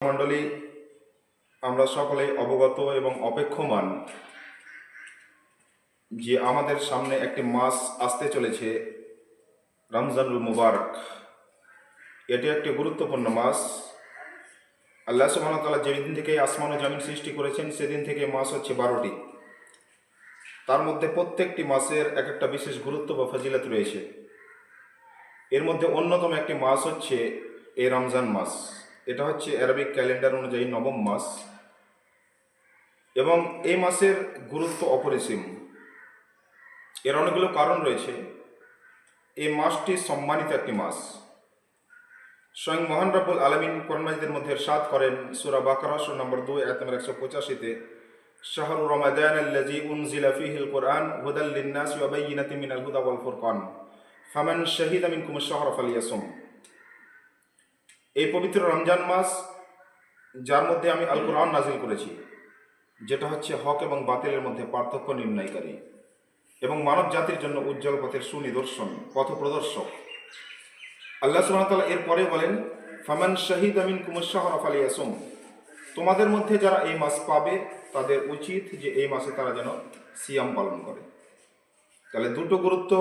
মণ্ডলী, আমরা সকলে অবগত এবং অপেক্ষমান যে আমাদের সামনে একটি মাস আসতে চলেছে, রমজানুল মুবারক। এটি একটি গুরুত্বপূর্ণ মাস। আল্লাহ সুবহানাহু ওয়া তাআলা যেদিন থেকে আসমান ও জমিন সৃষ্টি করেছেন সেদিন থেকে মাস হচ্ছে 12টি। তার মধ্যে প্রত্যেকটি মাসের এক একটা বিশেষ গুরুত্ব বা ফজিলত রয়েছে। এর মধ্যে অন্যতম একটি মাস হচ্ছে এই রমজান মাস। এটা হচ্ছে আরবিক ক্যালেন্ডার অনুযায়ী 9ম মাস এবং এই মাসের গুরুত্ব অপরিসীম। এর অনেকগুলো কারণ রয়েছে। এই মাসটি সম্মানিত একটি মাস। স্বয়ং মহান রব্বুল আলামিন কোরআন মাজিদের মধ্যে ইরশাদ করেন সূরা বাকারা সূরা নম্বর 2 আয়াত নম্বর 185-তে, শাহরু রমাদানাল্লাযী উনজিলা ফীহিল কুরআন হুদাল লিন-নাসি ওয়া বায়্যিনাতিন মিনাল হুদা ওয়াল ফুরকান ফামান শাহিদা মিনকুমুশ শাহরা ফালিয়াসুম। এই পবিত্র রমজান মাস, যার মধ্যে আমি আল কোরআন নাজিল করেছি, যেটা হচ্ছে হক এবং বাতিলের মধ্যে পার্থক্য নির্ণয়কারী এবং মানব জাতির জন্য উজ্জ্বল পথের সুনিদর্শন, পথ প্রদর্শক। আল্লাহ সুবহানাহু ওয়া তাআলা এরপরে বলেন, ফামান শাহিদা মিনকুমুশ শাহরা ফালিয়াসুম। তোমাদের মধ্যে যারা এই মাস পাবে তাদের উচিত যে এই মাসে তারা যেন সিয়াম পালন করে। তাহলে দুটো গুরুত্ব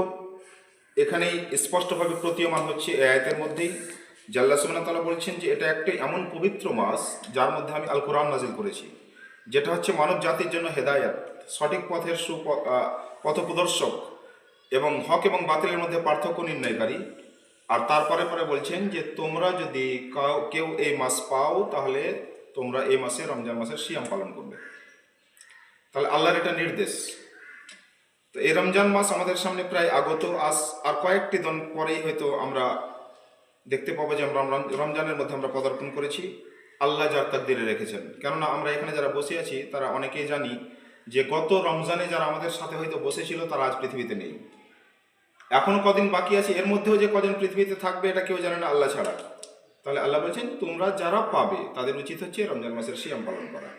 এখানেই স্পষ্টভাবে প্রতীয়মান হচ্ছে এই আয়াতের মধ্যেই। যে আল্লাহ সুবহানাহু ওয়া তাআলা বলছেন যে এটা একটা এমন পবিত্র মাস যার মধ্যে আমি আল কোরআন নাজিল করেছি, যেটা হচ্ছে মানব জাতির জন্য হেদায়াত, সঠিক পথের পথপ্রদর্শক এবং হক এবং বাতিলের মধ্যে পার্থক্য নির্ণয়কারী। আর তারপরে পরে বলছেন যে তোমরা যদি কেউ এই মাস পাও তাহলে তোমরা এই মাসে রমজান মাসের সিয়াম পালন করবে। তাহলে আল্লাহর এটা নির্দেশ। তো এই রমজান মাস আমাদের সামনে প্রায় আগত। আর কয়েকটি দিন পরেই হয়তো আমরা দেখতে পাবো যে আমরা রমজানের মধ্যে আমরা পদার্পণ করেছি। আল্লাহ যার তাকদিরে রেখেছেন। কেননা আমরা এখানে যারা বসে আছি তারা অনেকেই জানি যে গত রমজানে যারা আমাদের সাথে হয়তো বসেছিল তারা আজ পৃথিবীতে নেই। এখনো কদিন বাকি আছে, এর মধ্যেও যে কদিন পৃথিবীতে থাকবে এটা কেউ জানে না আল্লাহ ছাড়া। তাহলে আল্লাহ বলছেন তোমরা যারা পাবে তাদের উচিত হচ্ছে রমজান মাসের সিয়াম পালন করা।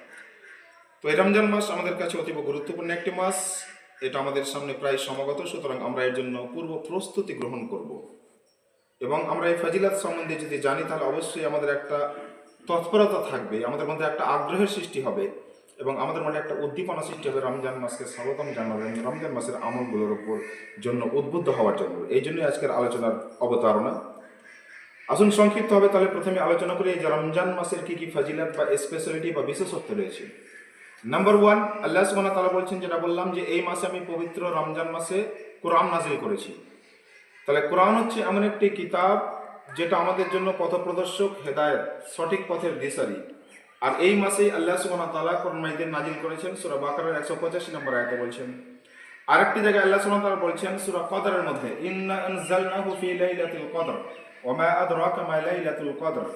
তো এই রমজান মাস আমাদের কাছে অতীব গুরুত্বপূর্ণ একটি মাস। এটা আমাদের সামনে প্রায় সমাগত, সুতরাং আমরা এর জন্য পূর্ব প্রস্তুতি গ্রহণ করব এবং আমরা এই ফজিলত সম্বন্ধে যদি জানি তাহলে অবশ্যই আমাদের একটা তৎপরতা থাকবে, আমাদের মধ্যে একটা আগ্রহের সৃষ্টি হবে এবং আমাদের মধ্যে একটা উদ্দীপনা সৃষ্টি হবে রমজান মাসকে স্বাগতম জানাবেন, রমজান মাসের আমলগুলোর উপর জন্য উদ্বুদ্ধ হওয়ার জন্য। এই জন্যই আজকের আলোচনার অবতারণা। আসুন সংক্ষিপ্ত হবে তাহলে প্রথমে আলোচনা করি যে রমজান মাসের কি কি ফজিলত বা স্পেশালিটি বা বিশেষত্ব রয়েছে। নাম্বার 1, আল্লাহ সুবহানাহু ওয়া তাআলা বলছেন, যেটা বললাম যে এই মাসে আমি পবিত্র রমজান মাসে কোরআন নাজিল করেছি। তাহলে কোরআন হচ্ছে এমন একটি কিতাব যেটা আমাদের জন্য পথপ্রদর্শক, হেদায়েত, সঠিক পথের দিশারি। আর এই মাসেই আল্লাহ সুবহানাহু ওয়া তাআলা কোরআন মাজিদ নাজিল করেছেন। সূরা বাকারার 185 নম্বর আয়াতে বলছেন। আরেকটি জায়গায় আল্লাহ সুবহানাহু ওয়া তাআলা বলছেন সূরা কদরের মধ্যে, ইন্না আনজালনাহু ফি লাইলাতিল কদর ওয়া মা আদরাকা মা লাইলাতুল কদর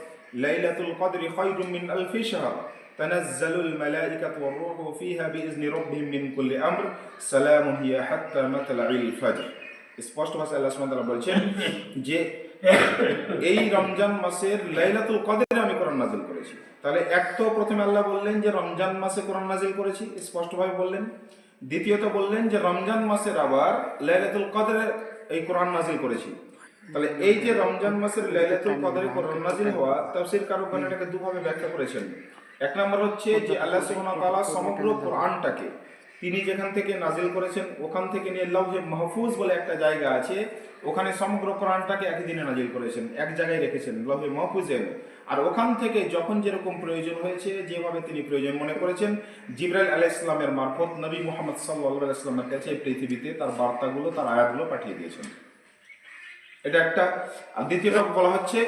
লাইলাতুল কদরি খায়রুম মিন আলফি শাহর তানাজ্জালুল মালাইকাতু ওয়ার রূহু ফিহা বিইজনি রাব্বিহিম মিন কুল্লি আমর সালামুন হিয়া হাত্তা মাতলাইল ফজর। স্পষ্ট ভাষায় আল্লাহ সুবহানাহু ওয়া তাআলা বলছেন যে এই রমজান মাসের লাইলাতুল কদরে আমি কোরআন নাজিল করেছি। তাহলে এক তো প্রথমে আল্লাহ বললেন যে রমজান মাসে কোরআন নাজিল করেছি, স্পষ্টভাবে বললেন। দ্বিতীয়ত বললেন যে রমজান মাসের আবার লাইলাতুল কদরে এই কোরআন নাজিল করেছি। তাহলে এই যে রমজান মাসের লাইলাতুল কদরে কোরআন নাজিল হওয়া, তাফসীর কারকগণ এটাকে দুভাবে ব্যাখ্যা করেছেন। এক নম্বর হচ্ছে যে আল্লাহ সুবহানাহু ওয়া তাআলা সমগ্র কোরআনটাকে তিনি যেখান থেকে নাজিল করেছেন ওখান থেকে নিয়ে লাউহে মাহফুজ বলে একটা জায়গা আছে, ওখানে সমগ্র কোরআনটাকে একই দিনে নাজিল করেছেন, এক জায়গায় রেখেছেন লাউহে মাহফুজে। আর ওখান থেকে যখন যেরকম প্রয়োজন হয়েছে, যেভাবে তিনি প্রয়োজন মনে করেছেন, জিবরাইল আলাইহিস সালামের মারফত নবী মুহাম্মদ সাল্লাল্লাহু আলাইহি ওয়াসাল্লামের কাছে পৃথিবীতে তার বার্তাগুলো, তার আয়াতগুলো পাঠিয়ে দিয়েছেন। এটা একটা। আর দ্বিতীয়টা বলা হচ্ছে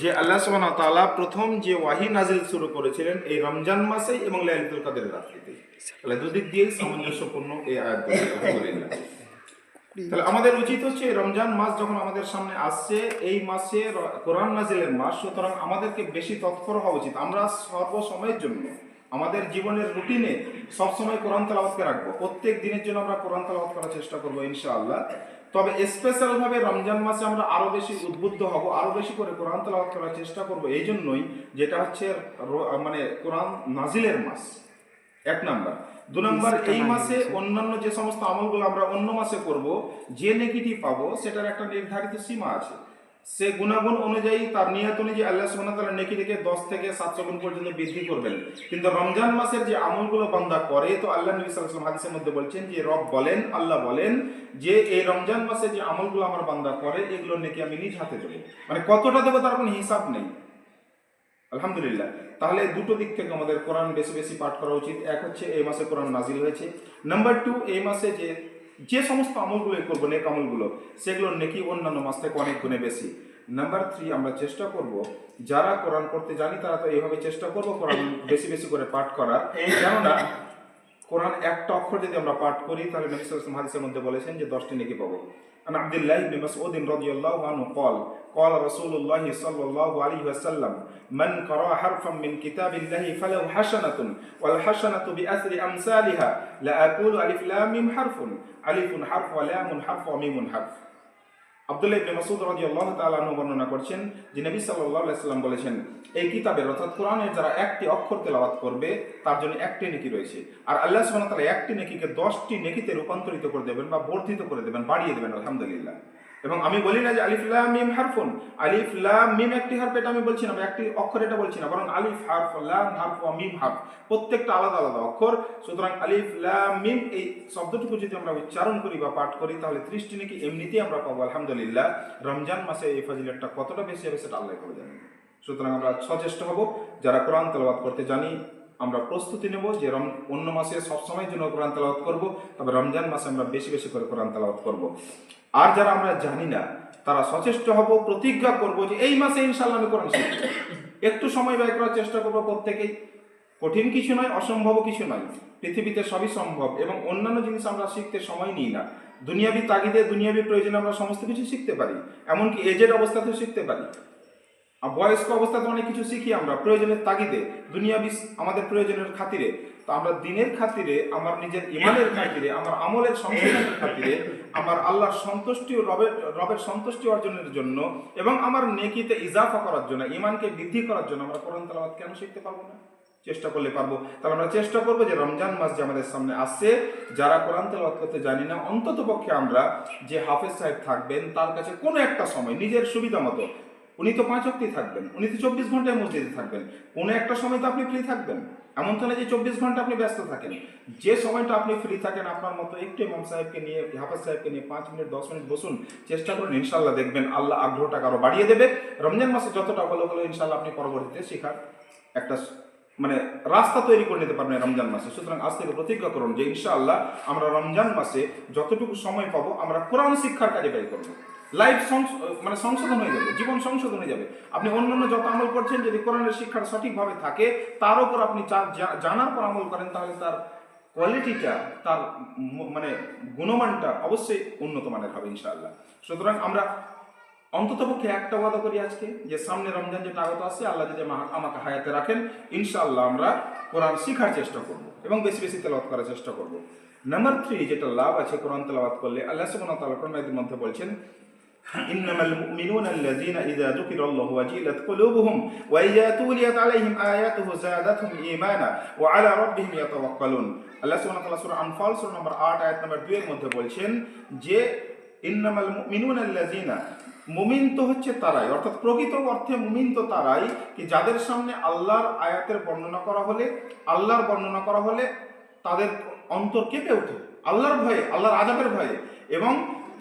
যে আল্লাহ সুবহানাহু ওয়া তাআলা প্রথম যে ওয়াহি নাজিল শুরু করেছিলেন এই রমজান মাসে এবং লাইলাতুল কদরের রাত্রিতে। তাহলে দুদিক দিয়েই সামঞ্জস্যপূর্ণ এই আয়াতগুলো। তাহলে আমাদের উচিত হচ্ছে রমজান মাস যখন আমাদের সামনে আসছে, এই মাসে কোরআন নাজিলের মাস, সুতরাং আমাদেরকে বেশি তৎপর হওয়া উচিত। আমরা সর্বসময়ের জন্য আমাদের জীবনের রুটিনে সবসময় কোরআন তেলাওয়াতকে রাখবো। প্রত্যেক দিনের জন্য আমরা কোরআন তেলাওয়াত করার চেষ্টা করবো ইনশাআল্লাহ। তবে স্পেশালভাবে রমজান মাসে আমরা আরো বেশি উদ্বুদ্ধ হব, আরো বেশি করে কোরআন তেলাওয়াত করার চেষ্টা করব। এই জন্যই যেটা হচ্ছে মানে কোরআন নাজিলের মাস, এক নাম্বার। 2 নাম্বার, এই মাসে অন্যান্য যে সমস্ত আমলগুলো আমরা অন্য মাসে করব, যে নেকিটি পাবো সেটার একটা নির্ধারিত সীমা আছে। সে গুণাগুণ অনুযায়ী তার নিয়ত অনুযায়ী আল্লাহ সুবহানাহু ওয়া তাআলা নেকি থেকে 10 থেকে 700 গুণ পর্যন্ত বৃদ্ধি করবেন। কিন্তু রমজান মাসের যে আমলগুলো বান্দা করে, তো আল্লাহ নবী সাল্লাল্লাহু আলাইহি ওয়াসাল্লাম হাদিসের মধ্যে বলছেন যে রব বলেন, আল্লাহ বলেন যে এই রমজান মাসে যে আমলগুলো আমার বান্দা করে এগুলো নেকি আমি নিজ হাতে দেবো। মানে কতটা দেবো তার কোনো হিসাব নেই। আলহামদুলিল্লাহ। তাহলে দুটো দিক থেকে আমাদের কোরআন বেশি বেশি পাঠ করা উচিত। এক হচ্ছে এই মাসে কোরআন নাজিল হয়েছে, নাম্বার 2 এই মাসে যে সমস্ত আমলগুলো করবো, নেক আমলগুলো, সেগুলোর নেকি অন্যান্য মাস থেকে অনেক গুণে বেশি। নাম্বার 3 আমরা চেষ্টা করব, যারা কোরআন পড়তে জানি তারা তো এইভাবে চেষ্টা করব কোরআন বেশি বেশি করে পাঠ করার। কেননা কোরআন একটা অক্ষর যদি আমরা পাঠ করি তাহলে নবী সাল্লাল্লাহু আলাইহি ওয়াসাল্লাম হাদিসের মধ্যে বলেছেন যে 10টি নেকি পাবো। আন আব্দুল্লাহ ইবনে মাসউদ রাদিয়াল্লাহু আনহু قال قال رسول الله صلى الله عليه وسلم من قرأ حرفا من كتاب الله فله حسنة والحسنة بأثر أمثالها لا أقول ألف لام ميم حرف ألف حرف ولام حرف وميم حرف। আব্দুল্লাহ ইবনে মাসউদ রাদিয়াল্লাহু তাআলা আনহু বর্ণনা করছেন যে নবী সাল্লাল্লাহু আলাইহি ওয়াসাল্লাম বলেছেন, এই কিতাবের অর্থাৎ কোরআনের যারা একটি অক্ষর তেলাওয়াত করবে তার জন্য একটি নেকি রয়েছে, আর আল্লাহ সুবহানাহু ওয়া তাআলা একটি নেকিকে 10টি নেকিতে রূপান্তরিত করে দেবেন বা বর্ধিত করে দেবেন, বাড়িয়ে দেবেন। আলহামদুলিল্লাহ। এবং আমি বলি না যে আলিফ লাম মিম হারফুন, আলিফ লাম মিম একটি হারফ, এটা আমি বলছি না, একটি অক্ষর এটা বলছি না, বরং আলিফ হারফ, লাম হারফ ও মিম হারফ, প্রত্যেকটা আলাদা আলাদা অক্ষর। সুতরাং আলিফ লাম মিম এই শব্দটুকু যদি আমরা উচ্চারণ করি বা পাঠ করি তাহলে 30টি নাকি এমনিতেই আমরা পাবো। আলহামদুলিল্লাহ। রমজান মাসে এই ফজিলতটা কতটা বেশি হবে সেটা আল্লাহ করে জানেন। সুতরাং আমরা সচেষ্ট হব, যারা কোরআন তেলাওয়াত করতে জানি আমরা প্রস্তুতি নেব যে অন্য মাসে সবসময়ের জন্য কোরআন তেলাওয়াত করব, তবে রমজান মাসে আমরা বেশি বেশি করে কোরআন তেলাওয়াত করব। আর যারা আমরা জানি না তারা সচেষ্ট হব, প্রতিজ্ঞা করব যে এই মাসে ইনশাআল্লাহ আমি কোরআন শিখব। একটু সময় ব্যয় করার চেষ্টা করব প্রত্যেকেই। কঠিন কিছু নয়, অসম্ভব কিছু নয়, পৃথিবীতে সবই সম্ভব। এবং অন্যান্য জিনিস আমরা শিখতে সময় নিই না। দুনিয়াবি তাগিদে, দুনিয়াবি প্রয়োজনে আমরা সমস্ত কিছু শিখতে পারি, এমনকি এজেড অবস্থাতেও শিখতে পারি। বয়স্ক অবস্থাতে অনেক কিছু শিখি আমরা প্রয়োজনের তাগিদে, দুনিয়াবি আমাদের প্রয়োজনের খাতিরে। তো আমরা দিনের খাতিরে, আমার নিজের ইমানের খাতিরে, আমার আমলের সংশোধনের খাতিরে, আমার আল্লাহর সন্তুষ্টি ও রবের সন্তুষ্টি অর্জনের জন্য এবং আমার নেকিতে ইজাফা করার জন্য, ইমানকে বৃদ্ধি করার জন্য আমরা কোরআন তেলাওয়াত কেন শিখতে পারবো না? চেষ্টা করলে পারবো। তাহলে আমরা চেষ্টা করবো যে রমজান মাস যে আমাদের সামনে আসছে, যারা কোরআন তেলাওয়াত করতে জানি না, অন্তত পক্ষে আমরা যে হাফেজ সাহেব থাকবেন তার কাছে কোনো একটা সময় নিজের সুবিধা মতো, উনি তো 5 ওয়াক্তই থাকবেন, উনি তো 24 ঘন্টায় মসজিদে থাকবেন, কোনো একটা সময় তো আপনি ফ্রি থাকবেন। এমন তো না যে 24 ঘন্টা আপনি ব্যস্ত থাকেন। যে সময়টা আপনি ফ্রি থাকেন আপনার মতো একটু ইমাম সাহেবকে নিয়ে, হাফেজ সাহেবকে নিয়ে 5 মিনিট 10 মিনিট বসুন, চেষ্টা করুন, ইনশাআল্লাহ দেখবেন আল্লাহ আগ্রহটা আরো বাড়িয়ে দেবে। রমজান মাসে যতটা ভালো হলো ইনশাআল্লাহ আপনি পরবর্তীতে শেখার একটা রাস্তা তৈরি করে নিতে পারবেন রমজান মাসে। সুতরাং আজ থেকে প্রতিজ্ঞা করুন যে ইনশাআল্লাহ আমরা রমজান মাসে যতটুকু সময় পাবো আমরা কোরআন শিক্ষার কাজে ব্যয় করবো। লাইফ সংশোধন হয়ে যাবে, জীবন সংশোধন হয়ে যাবে। আপনি অন্যান্য যত আমল করছেন যদি কোরআনের শিক্ষার সঠিকভাবে থাকে, তার উপর আপনি জানার পর আমল করেন, তাহলে তার কোয়ালিটিটা, তার গুণমানটা অবশ্যই উন্নত মানের হবে ইনশাআল্লাহ। সুতরাং আমরা অন্ততপক্ষে একটা ওয়াদা করি আজকে, যে সামনে রমজান যেটা আগত আসছে, আল্লাহ যদি আমাকে হায়াতে রাখেন, ইনশাআল্লাহ আমরা কোরআন শিখার চেষ্টা করব এবং বেশি বেশি তেলাওয়াত করার চেষ্টা করব। নাম্বার 3 যেটা লাভ আছে কোরআন তেলাওয়াত করলে, আল্লাহ সুবহানাহু ওয়া তাআলা কোরআনের মধ্যে বলছেন, ইন্নামাল মুমিনুনা আল্লাযীনা ইযা যুকিরাল্লাহু ওয়াজিলাত কুলুবুহুম ওয়া ইযা তুলিয়াত আলাইহিম আয়াতুহু যাদাতহুম ঈমানা ওয়া আলা রাব্বিহিম ইয়াতাওয়াক্কালুন। আল্লাহ সুবহানাহু ওয়া তাআলা সূরা আনফাল সূরা নম্বর 8 আয়াত নম্বর 2 এর মধ্যে বলছেন যে ইন্নামাল মুমিনুনা আল্লাযীনা, মুমিন তো হচ্ছে তারাই, অর্থাৎ প্রকৃত অর্থে মুমিন তো তারাই কি যাদের সামনে আল্লাহর আয়াতের বর্ণনা করা হলে, আল্লাহর বর্ণনা করা হলে তাদের অন্তর কেঁপে ওঠে আল্লাহর ভয়ে, আল্লাহর আযাবের ভয়ে, এবং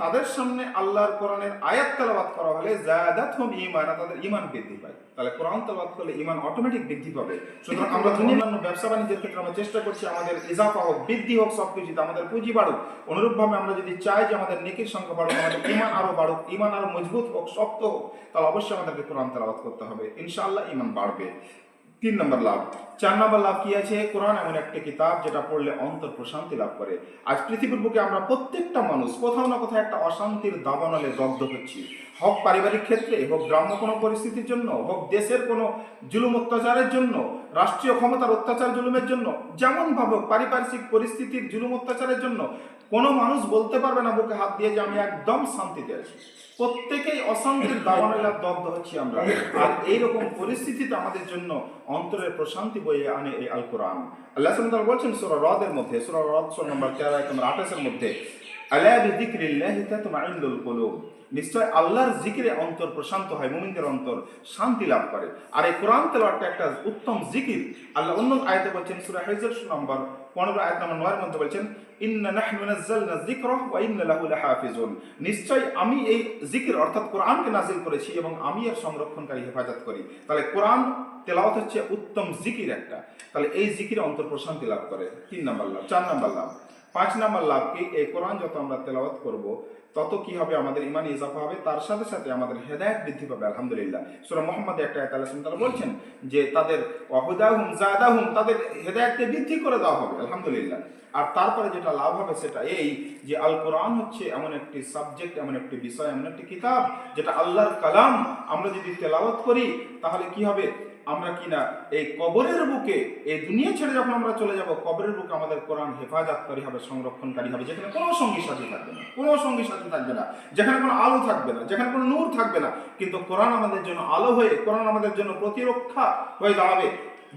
তাদের সামনে আল্লাহর কোরআনের আয়াত তেলাওয়াত করা হলে যাদাতহুম ঈমানা, তাদের ঈমান বৃদ্ধি পায়। তাহলে কোরআন তেলাওয়াত করলে ঈমান অটোমেটিক বৃদ্ধি পাবে। সুতরাং আমরা অন্যান্য ব্যবসা বাণিজ্যের ক্ষেত্রে আমরা চেষ্টা করছি আমাদের ইজাফা হোক, বৃদ্ধি হোক, সবকিছুতে আমাদের পুঁজি বাড়ুক। অনুরূপভাবে আমরা যদি চাই যে আমাদের নেকির সংখ্যা বাড়ুক, আমাদের ঈমান আরো বাড়ুক, ঈমান আরো মজবুত হোক, শক্ত হোক, তাহলে অবশ্যই আমাদেরকে কোরআন তেলাওয়াত করতে হবে। ইনশাআল্লাহ ঈমান বাড়বে। 3 নম্বর লাভ। 4 নম্বর লাভ কি আছে? কোরআন এমন একটা কিতাব যেটা পড়লে অন্তর প্রশান্তি লাভ করে। আজ পৃথিবীর বুকে আমরা প্রত্যেকটা মানুষ কোথাও না কোথাও একটা অশান্তির দাবানলে দগ্ধ হচ্ছি, হোক পারিবারিক ক্ষেত্রে, হোক গ্রাম্য কোনো পরিস্থিতির জন্য, হোক দেশের কোনো জুলুম অত্যাচারের জন্য, রাষ্ট্রীয় ক্ষমতার অত্যাচার জুলুমের জন্য, যেমন ভাবো পারিপার্শ্বিক পরিস্থিতির জুলুম অত্যাচারের জন্য কোনো মানুষ বলতে পারবে না বুকে হাত দিয়ে যে আমি একদম শান্তিতে আছি। প্রত্যেকেই অশান্তির দাবানলে দগ্ধ হচ্ছি আমরা। আর এইরকম পরিস্থিতিতে আমাদের জন্য অন্তরের প্রশান্তি বয়ে আনে এই আল কোরআন। আল্লাহ সুবহানাহু ওয়া তাআলা বলছেন সূরা রদের মধ্যে, সূরা রদ সূরা নম্বর 13 আয়াত নম্বর 28 এর মধ্যে, আলা বিযিকরিল্লাহি তাতমাইন্নুল কুলুব, নিশ্চয় আল্লাহর জিকিরে অন্তর প্রশান্ত হয়, মুমিনদের অন্তর শান্তি লাভ করে। আর এই কোরআন তেলাওয়াতটা একটা উত্তম জিকির। আল্লাহ অন্য আয়াতে বলছেন, সূরা হিজর নম্বর 15 আয়াত নম্বর 9 এর মধ্যে বলছেন, ইন্না নাহনু নাযালনা যিকরা ওয়া ইন্না লাহু লাহাফিজুন, নিশ্চয় আমি এই জিকির অর্থাৎ কোরআনকে নাযিল করেছি এবং আমি এর সংরক্ষণকারী, হেফাজত করি। তাহলে কোরআন তেলাওয়াত হচ্ছে উত্তম জিকির একটা। তাহলে এই জিকিরে অন্তর প্রশান্তি লাভ করে। 3 নাম্বার লাভ। 4 নাম্বার লাভ, 5 নাম্বার লাভ কি, এই কোরআন যত আমরা তেলাওয়াত করব তত কি হবে, আমাদের ইমানে ইজাফা হবে, তার সাথে সাথে আমাদের হেদায়েত বৃদ্ধি পাবে। আলহামদুলিল্লাহ, সূরা মুহাম্মদে একটা আয়াত আল্লাহ সুবহানাহু ওয়া তাআলা বলছেন যে তাদের ওয়াহুদাহুম জাদাহুম, তাদের হেদায়েতকে বৃদ্ধি করে দেওয়া হবে। আলহামদুলিল্লাহ। আর তারপরে যেটা লাভ হবে সেটা এই যে আল কোরআন হচ্ছে এমন একটি সাবজেক্ট, এমন একটি বিষয়, এমন একটি কিতাব যেটা আল্লাহর কালাম। আমরা যদি তেলাওয়াত করি তাহলে কি হবে, আমরা কিনা এই কবরের বুকে, এই দুনিয়া ছেড়ে যখন আমরা চলে যাব, কবরের বুকে আমাদের কোরআন হেফাজতকারী হবে, সংরক্ষণকারী হবে, যেখানে কোনো সঙ্গী সাথী থাকবে না, কোনো সঙ্গী সাথী থাকবে না, যেখানে কোনো আলো থাকবে না, যেখানে কোনো নূর থাকবে না, কিন্তু কোরআন আমাদের জন্য আলো হয়ে, কোরআন আমাদের জন্য প্রতিরক্ষা হয়ে দাঁড়াবে,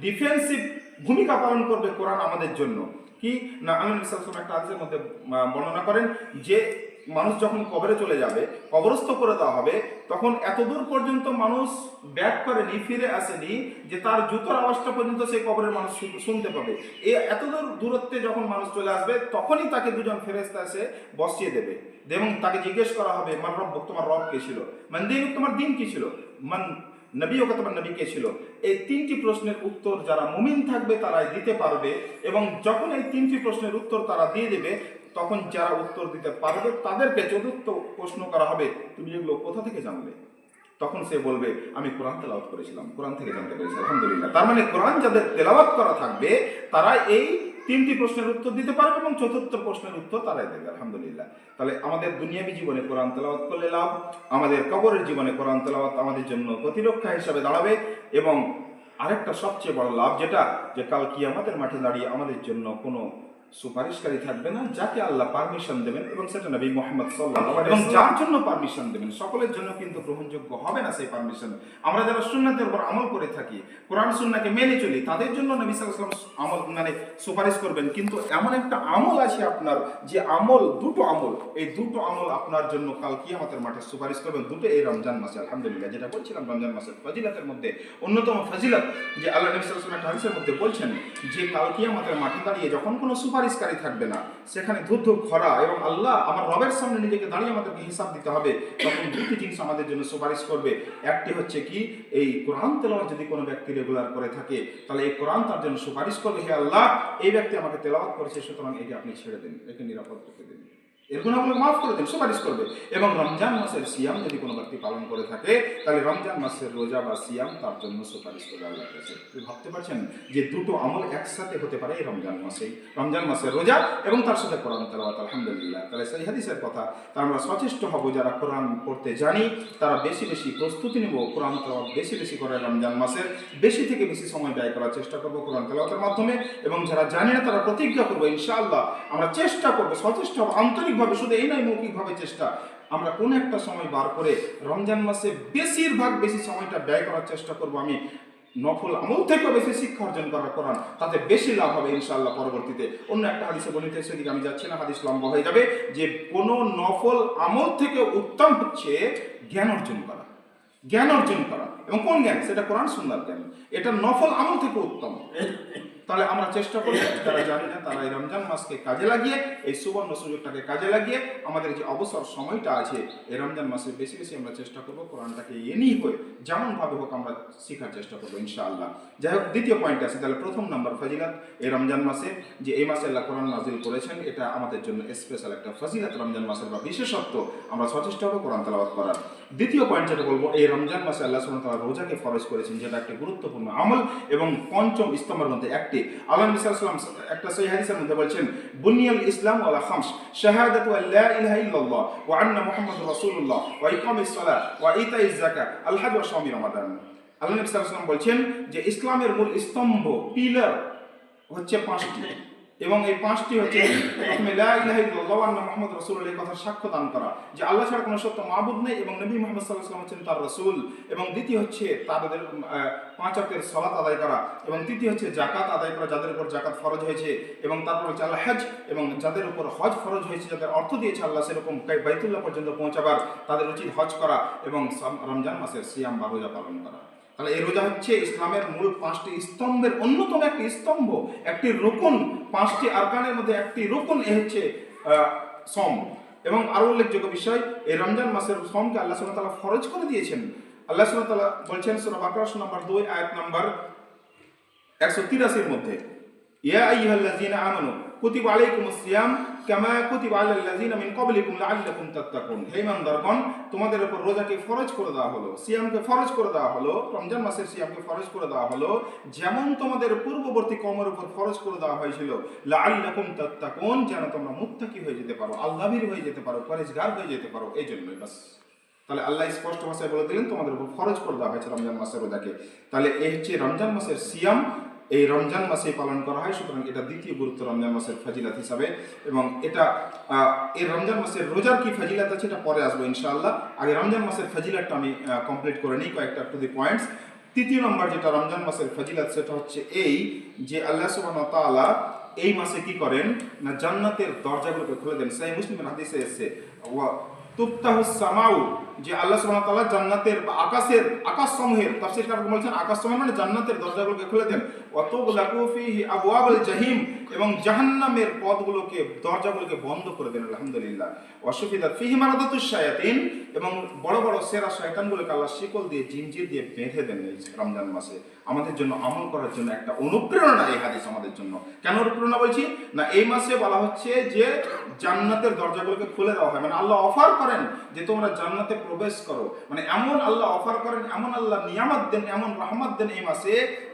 ডিফেন্সিভ ভূমিকা পালন করবে কোরআন আমাদের জন্য। কি না, আল্লাহ নবী সাল্লাল্লাহু আলাইহি ওয়াসাল্লাম একটা হাদিসের মধ্যে বর্ণনা করেন যে মানুষ যখন কবরে চলে যাবে, কবরস্থ করে দেওয়া হবে, তখন এত দূর পর্যন্ত মানুষ ব্যাক করেনি, ফিরে আসেনি যে তার জুতোর আওয়াজটা পর্যন্ত সেই কবরের মানুষ শুনতে পাবে। এত দূর দূরত্বে যখন মানুষ চলে আসবে, তখনই তাকে দুজন ফেরেশতা এসে বসিয়ে দেবে এবং তাকে জিজ্ঞেস করা হবে, মান রব্বুক, তোমার রব কে ছিল, মান দীনুক, তোমার দিন কি ছিল, মান নবীকে, তোমার নবী কে ছিল। এই 3টি প্রশ্নের উত্তর যারা মুমিন থাকবে তারাই দিতে পারবে, এবং যখন এই 3টি প্রশ্নের উত্তর তারা দিয়ে দেবে, তখন যারা উত্তর দিতে পারবে তাদেরকে চতুর্থ প্রশ্ন করা হবে, তুমি এগুলো কোথা থেকে জানলে? তখন সে বলবে, আমি কোরআন তেলাওয়াত করেছিলাম, কোরআন থেকে জানতে পেরেছি। আলহামদুলিল্লাহ। তার মানে কোরআন যাদের তেলাওয়াত করা থাকবে তারা এই 3টি প্রশ্নের উত্তর দিতে পারবে এবং চতুর্থ প্রশ্নের উত্তর তারাই দেবে। আলহামদুলিল্লাহ। তাহলে আমাদের দুনিয়াবী জীবনে কোরআন তেলাওয়াত করলে লাভ, আমাদের কবরের জীবনে কোরআন তেলাওয়াত আমাদের জন্য প্রতিরক্ষা হিসাবে দাঁড়াবে, এবং আরেকটা সবচেয়ে বড় লাভ যেটা, যে কাল কিয়ামতের মাঠে দাঁড়িয়ে আমাদের জন্য কোনো সুপারিশকারী থাকবে না, যাকে আল্লাহ পারমিশন দেবেন, এবং সেটা নবী মুহাম্মদ সাল্লাল্লাহু আলাইহি ওয়াসাল্লাম, এবং যার জন্য পারমিশন দেবেন সকলের জন্য কিন্তু গ্রহণযোগ্য হবে না সেই পারমিশন। আমরা যারা সুন্নাতের উপর আমল করে থাকি, কোরআন সুন্নাহকে মেনে চলি, তাদের জন্য নবী সাল্লাল্লাহু আলাইহি ওয়াসাল্লাম আমল মানে সুপারিশ করবেন। কিন্তু এমন একটা আমল আছে আপনার, যে আমল, দুটো আমল, এই দুটো আমল আপনার জন্য কাল কিয়ামতের মাঠে সুপারিশ করবেন, দুটো এই রমজান মাসে। আলহামদুলিল্লাহ, যেটা বলছিলাম রমজান মাসের ফজিলতের মধ্যে অন্যতম ফজিলত, যে আল্লাহ নবী সাল্লাল্লাহু আলাইহি ওয়াসাল্লাম হাদিসের মধ্যে বলছেন যে কাল কিয়ামতের মাঠে দাঁড়িয়ে যখন কোনো সুপারিশকারী থাকবে না, সেখানে ধূপ ধূপ খরা, এবং আল্লাহ আমার রবের সামনে নিজেকে দাঁড়িয়ে আমাদেরকে হিসাব দিতে হবে, তখন দুটি জিনিস আমাদের জন্য সুপারিশ করবে। একটি হচ্ছে কি, এই কোরআন তেলাওয়াত যদি কোনো ব্যক্তি রেগুলার করে থাকে, তাহলে এই কোরআন তার জন্য সুপারিশ করবে, হে আল্লাহ, এই ব্যক্তি আমাকে তেলাওয়াত করেছে, সুতরাং একে আপনি ছেড়ে দিন, একে নিরাপদ রেখে দিন, এর গুনাহগুলো মাফ করে দিন, সুপারিশ করবে। এবং রমজান মাসের সিয়াম যদি কোনো ব্যক্তি পালন করে থাকে, তাহলে রমজান মাসের রোজা বা সিয়াম তার জন্য সুপারিশ করবে আল্লাহর কাছে। আপনি ভাবতে পারছেন যে দুটো আমল একসাথে হতে পারে এই রমজান মাসেই, রমজান মাসের রোজা এবং তার সাথে কোরআন তেলাওয়াত। আলহামদুলিল্লাহ। তাহলে সেই হাদিসের কথা, তা আমরা সচেষ্ট হব, যারা কোরআন পড়তে জানি তারা বেশি বেশি প্রস্তুতি নেব, কোরআন তেলাওয়াত বেশি বেশি করে রমজান মাসের বেশি থেকে বেশি সময় ব্যয় করার চেষ্টা করবো কোরআন তেলাওয়াতের মাধ্যমে। এবং যারা জানি না তারা প্রতিজ্ঞা করবো, ইনশাআল্লাহ আমরা চেষ্টা করবো, সচেষ্ট হব, আন্তরিকভাবে, শুধু এই নয় মৌখিকভাবে চেষ্টা, আমরা কোনো একটা সময় বার করে রমজান মাসে বেশিরভাগ বেশি সময়টা ব্যয় করার চেষ্টা করবো। আমি নফল আমল থেকেও বেশি শিক্ষা অর্জন করার কোরআন, তাতে বেশি লাভ হবে ইনশাআল্লাহ পরবর্তীতে। অন্য একটা হাদিসে বর্ণিত, সেদিকে আমি যাচ্ছি না, হাদিস লম্বা হয়ে যাবে, যে কোনো নফল আমল থেকে উত্তম হচ্ছে জ্ঞান অর্জন করা, জ্ঞান অর্জন করা। এবং কোন জ্ঞান? সেটা কোরআন সুন্নাহর জ্ঞান। এটা নফল আমল থেকে উত্তম। তাহলে আমরা চেষ্টা করব, যারা জানি না তারা এই রমজান মাসকে কাজে লাগিয়ে, এই সুবর্ণ সুযোগটাকে কাজে লাগিয়ে, আমাদের যে অবসর সময়টা আছে এই রমজান মাসে বেশি বেশি আমরা চেষ্টা করব কোরআনটাকে এনি হয়ে যেমনভাবে হোক আমরা শেখার চেষ্টা করবো ইনশাআল্লাহ। যাই হোক, দ্বিতীয় পয়েন্ট আছে। তাহলে প্রথম নাম্বার ফজিলত এই রমজান মাসে, যে এই মাসে আল্লাহ কোরআন নাজিল করেছেন, এটা আমাদের জন্য স্পেশাল একটা ফজিলত রমজান মাসের বা বিশেষত্ব, আমরা সচেষ্ট হবো কোরআন তেলাওয়াত করার। দ্বিতীয় পয়েন্ট যেটা বলবো, এই রমজান মাসে আল্লাহ সুবহানাহু ওয়া তাআলা রোজাকে ফরজ করেছেন, যেটা একটা গুরুত্বপূর্ণ আমল এবং পঞ্চম স্তম্ভের মধ্যে একটি। আল্লাহ নবী সাল্লাল্লাহু আলাইহি ওয়াসাল্লাম একটা সহিহ হাদিসের মধ্যে বলছেন, বুনিয়াল ইসলাম আলা খামস, শাহাদাতু আল্লা ইলাহা ইল্লাল্লাহ ওয়া আন্না মুহাম্মাদুর রাসূলুল্লাহ ওয়া ইকামিস সালাত ওয়া ইতাইজ যাকাত আল হজ ওয়া শাওমি রমাদান। আল্লাহ নবী সাল্লাল্লাহু আলাইহি ওয়াসাল্লাম বলছেন যে ইসলামের মূল স্তম্ভ, পিলার হচ্ছে 5টি। এবং এই পাঁচটি হচ্ছে প্রথমে লা ইলাহা ইল্লাল্লাহ ওয়া আন্না মুহাম্মদ রাসূলুল্লাহ, এই কথার সাক্ষ্য দান করা যে আল্লাহ ছাড়া কোনো সত্য মাবুদ নেই এবং নবী মুহাম্মদ সাল্লাল্লাহু আলাইহি ওয়াসাল্লাম হচ্ছেন তার রাসূল। এবং দ্বিতীয় হচ্ছে তাদের 5 ওয়াক্তের সালাত আদায় করা। এবং তৃতীয় হচ্ছে যাকাত আদায় করা, যাদের উপর যাকাত ফরজ হয়েছে। এবং তারপর হচ্ছে আল হজ, এবং যাদের উপর হজ ফরজ হয়েছে, যাদের অর্থ দিয়েছে আল্লাহ সেরকম বাইতুল্লাহ পর্যন্ত পৌঁছাবার, তাদের উচিত হজ করা এবং রমজান মাসের সিয়াম বা রোজা পালন করা। তাহলে এই রোজা হচ্ছে ইসলামের মূল 5টি স্তম্ভের অন্যতম একটি স্তম্ভ, একটি রুকুন, 5টি আরকানের মধ্যে একটি রুকুন। এ হচ্ছে সম। এবং আরো উল্লেখযোগ্য বিষয়, এই রমজান মাসের সমকে আল্লাহ সুবহানাহু ওয়া তাআলা ফরজ করে দিয়েছেন। আল্লাহ সুবহানাহু ওয়া তাআলা বলছেন সূরা বাকারা নম্বর 2 আয়াত নম্বর 183 এর মধ্যে, ইয়া আইয়ুহাল্লাযীনা আমানু কুতিবা আলাইকুমুস সিয়াম কামা কুতিবা আলাল লাযীনা মিন ক্বাবলিকুম লাআল্লাকুম তাত্তাকুন। হে ইমানদারগণ, তোমাদের উপর রোজাকে ফরজ করে দেওয়া হলো, সিয়ামকে ফরজ করে দেওয়া হলো, রমজান মাসের সিয়ামকে ফরজ করে দেওয়া হলো, যেমন তোমাদের পূর্ববর্তী কওমের উপর ফরজ করে দেওয়া হয়েছিল, লাআল্লাকুম তাত্তাকুন, যেন তোমরা মুত্তাকি হয়ে যেতে পারো, আল্লাহভীর হয়ে যেতে পারো, পরহেজগার হয়ে যেতে পারো। এই জন্যই বাস। তাহলে আল্লাহ স্পষ্ট ভাষায় বলে দিলেন তোমাদের উপর ফরজ করে দেওয়া হয়েছে রমজান মাসের রোজাকে। তাহলে এই হচ্ছে রমজান মাসের সিয়াম, এই রমজান মাসে পালন করা হয়। সুতরাং এটা দ্বিতীয় গুরুত্ব রমজান মাসের ফজিলাত হিসাবে। এবং এটা এই রমজান মাসের রোজার কি ফজিলাত আছে এটা পরে আসবো ইনশাআল্লাহ। আগে রমজান মাসের ফজিলাতটা আমি কমপ্লিট করে নিই, কয়েকটা টু দি পয়েন্টস। তৃতীয় নম্বর যেটা রমজান মাসের ফজিলাত, সেটা হচ্ছে এই যে আল্লাহ সুবহানাহু ওয়া তাআলা এই মাসে কি করেন না, জান্নাতের দরজাগুলোকে খুলে দেন। সহিহ মুসলিমের হাদিসে এসেছে তুফতাহুস সামাউ, যে আল্লাহ সুবহানাহু ওয়া তাআলা জান্নাতের বা আকাশসমূহের তাফসীরকাররা বলেছেন আকাশসমূহ মানে জান্নাতের দরজাগুলোকে খুলে দেন। ওয়াতুগলাকু ফীহি আবওয়াবুল জাহিম, এবং জাহান্নামের পথগুলোকে দরজাগুলোকে বন্ধ করে দেন। আলহামদুলিল্লাহ। ওয়াশুফিদাত ফীহি মারাদাতুশ শায়াতিন, এবং বড় বড় সেরা শয়তানগুলোকে আল্লাহ শিকল দিয়ে জিনজির দিয়ে বেঁধে দেন এই রমজান মাসে। আমাদের জন্য আমল করার জন্য একটা অনুপ্রেরণা এই হাদিস আমাদের জন্য। কেন অনুপ্রেরণা বলছি না, এই মাসে বলা হচ্ছে যে জান্নাতের দরজাগুলোকে খুলে দেওয়া হয়, মানে আল্লাহ অফার করেন যে তোমরা জান্নাতে প্রবেশ করো। মানে এমন আল্লাহ অফার করেন, এমন আল্লাহ নিয়ামত দেন, এমন রহমত দেন এই মাসে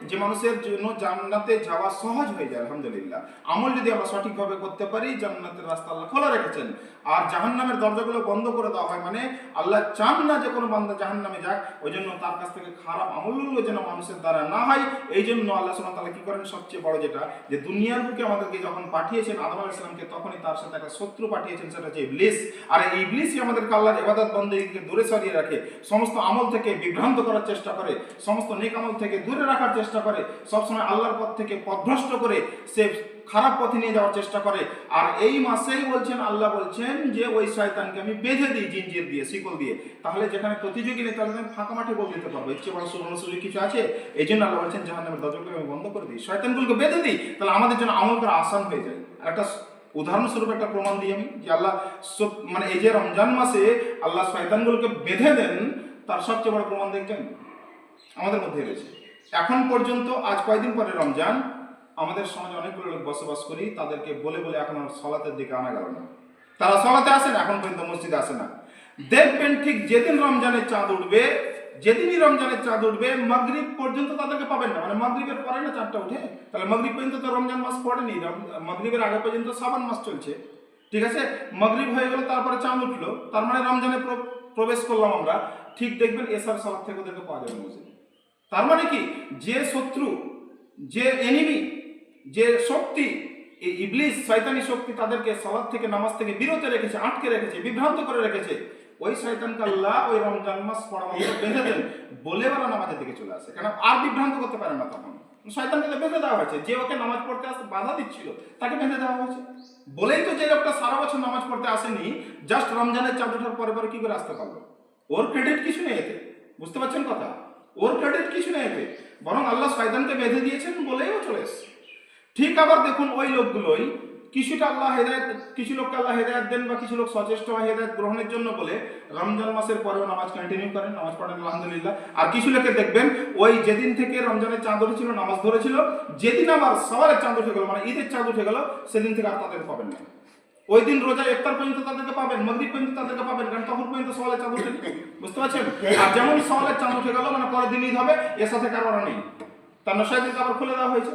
যে মানুষের জন্য জান্নাতে যাওয়া সহজ হয়ে যায়। আলহামদুলিল্লাহ। আমল যদি আমরা সঠিকভাবে করতে পারি, জান্নাতের রাস্তা আল্লাহ খোলা রেখেছেন। আর জাহান্নামের দরজাগুলো বন্ধ করে দেওয়া হয়, মানে আল্লাহ চান না যে কোনো বান্দা জাহান্নামে যাক, ওই জন্য তার কাছ থেকে খারাপ আমলগুলো যেন মানুষের দ্বারা না হয়। এই জন্য আল্লাহ সুবহানাহু ওয়া তাআলা কি করেন, সবচেয়ে বড় যেটা, যে দুনিয়ার বুকে আমাদেরকে যখন পাঠিয়েছেন আদম আলাইহিস সালামকে, তখনই তার সাথে একটা শত্রু পাঠিয়েছেন, সেটা হচ্ছে ইবলিস। আর এই ইবলিসই আমাদেরকে আল্লাহর ইবাদত বন্দেগীকে দূরে সরিয়ে রাখে, সমস্ত আমল থেকে বিভ্রান্ত করার চেষ্টা করে, সমস্ত নেক আমল থেকে দূরে রাখার চেষ্টা করে, সবসময় আল্লাহর পথ থেকে পথভ্রষ্ট করে সে খারাপ পথে নিয়ে যাওয়ার চেষ্টা করে। আর এই মাসেই বলছেন, আল্লাহ বলছেন যে ওই শয়তানকে আমি বেঁধে দিই জিনজির দিয়ে, শিকল দিয়ে। তাহলে যেখানে প্রতিযোগী নেই, তাহলে আমি ফাঁকা মাঠে বল দিতে পারবো। ইচ্ছে বড় সুবর্ণ সুযোগ কিছু আছে? এই জন্য আল্লাহ বলছেন জাহান্নামের দরজাগুলোকে আমি বন্ধ করে দিই, শয়তানগুলোকে বেঁধে দিই। তাহলে আমাদের জন্য আমল করা আসান হয়ে যায়। একটা উদাহরণস্বরূপ একটা প্রমাণ দিই আমি, যে আল্লাহ মানে এই যে রমজান মাসে আল্লাহ শয়তানগুলোকে বেঁধে দেন, তার সবচেয়ে বড় প্রমাণ দেখবেন আমাদের মধ্যে রয়েছে। এখন পর্যন্ত আজ কয়েকদিন পরে রমজান, আমাদের সমাজে অনেকগুলো লোক বসবাস করি, তাদেরকে বলে বলে এখন সলাতের দিকে আনা গেল না। তারা সলাতে আসে না, এখন পর্যন্ত মসজিদে আসে না। দেখবেন ঠিক যেদিন রমজানের চাঁদ উঠবে, যেদিনই রমজানের চাঁদ উঠবে, মাগরিব পর্যন্ত তাদেরকে পাবেন না। মানে মাগরিবের পরে না চাঁদটা উঠে, তাহলে মাগরিব পর্যন্ত তো রমজান মাস পড়েনি, মাগরিবের আগে পর্যন্ত শাবান মাস চলছে। ঠিক আছে, মাগরিব হয়ে গেল, তারপরে চাঁদ উঠলো, তার মানে রমজানে প্রবেশ করলাম আমরা। ঠিক দেখবেন এসার সালাত থেকে ওদেরকে পাওয়া যাবে মসজিদে। তার মানে কি, যে শত্রু, যে এনিমি, যে শক্তি, এই ইবলিস শয়তানি শক্তি তাদেরকে সালাত থেকে, নামাজ থেকে বিরত রেখেছে, আটকে রেখেছে, বিভ্রান্ত করে রেখেছে, ওই শয়তানকে আল্লাহ ওই রমজান মাস পড়া মাত্র বেঁধে দেন, বলে ওরা নামাজের দিকে চলে আসে। কেন? আর বিভ্রান্ত করতে পারে না। তখন শয়তানকে বেঁধে দেওয়া হয়েছে, যে ওকে নামাজ পড়তে আসতে বাধা দিচ্ছিল তাকে বেঁধে দেওয়া হয়েছে। বলেই তো যে লোকটা সারা বছর নামাজ পড়তে আসেনি, জাস্ট রমজানের চাঁদ ওঠার পরে পরে কি করে আসতে পারলো? ওর ক্রেডিট কিছু নেই এতে। বুঝতে পারছেন কথা? ওর ক্রেডিট কিছু নেই এতে, বরং আল্লাহ শয়তানকে বেঁধে দিয়েছেন বলেই ও চলে এসছে। ঠিক আবার দেখুন, ওই লোকগুলোই কিছুটা আল্লাহ হেদায়েত, কিছু লোককে আল্লাহ হেদায়েত দেন, বা কিছু লোক সচেষ্ট হয় হেদায়েত গ্রহণের জন্য বলে রমজান মাসের পরেও নামাজ কন্টিনিউ করেন, নামাজ পড়েন আলহামদুলিল্লাহ। আর কিছু লোকে দেখবেন ওই যেদিন থেকে রমজানের চাঁদ উঠেছিল, নামাজ ধরেছিল, যেদিন আবার সওয়ালের চাঁদ উঠে গেল, মানে ঈদের চাঁদ উঠে গেল, সেদিন থেকে আর তাদের পাবেন না। ওই দিন রোজা ইফতার পর্যন্ত তাদেরকে পাবেন, মাগরিব পর্যন্ত তাদেরকে পাবেন, কারণ তখন পর্যন্ত সওয়ালের চাঁদ উঠেনি। বুঝতে পারছেন? আর যেমন সওয়ালের চাঁদ উঠে গেল, মানে পরের দিন ঈদ হবে, এর সাথে কারবার নেই, তার শয়তানকে আবার খুলে দেওয়া হয়েছে,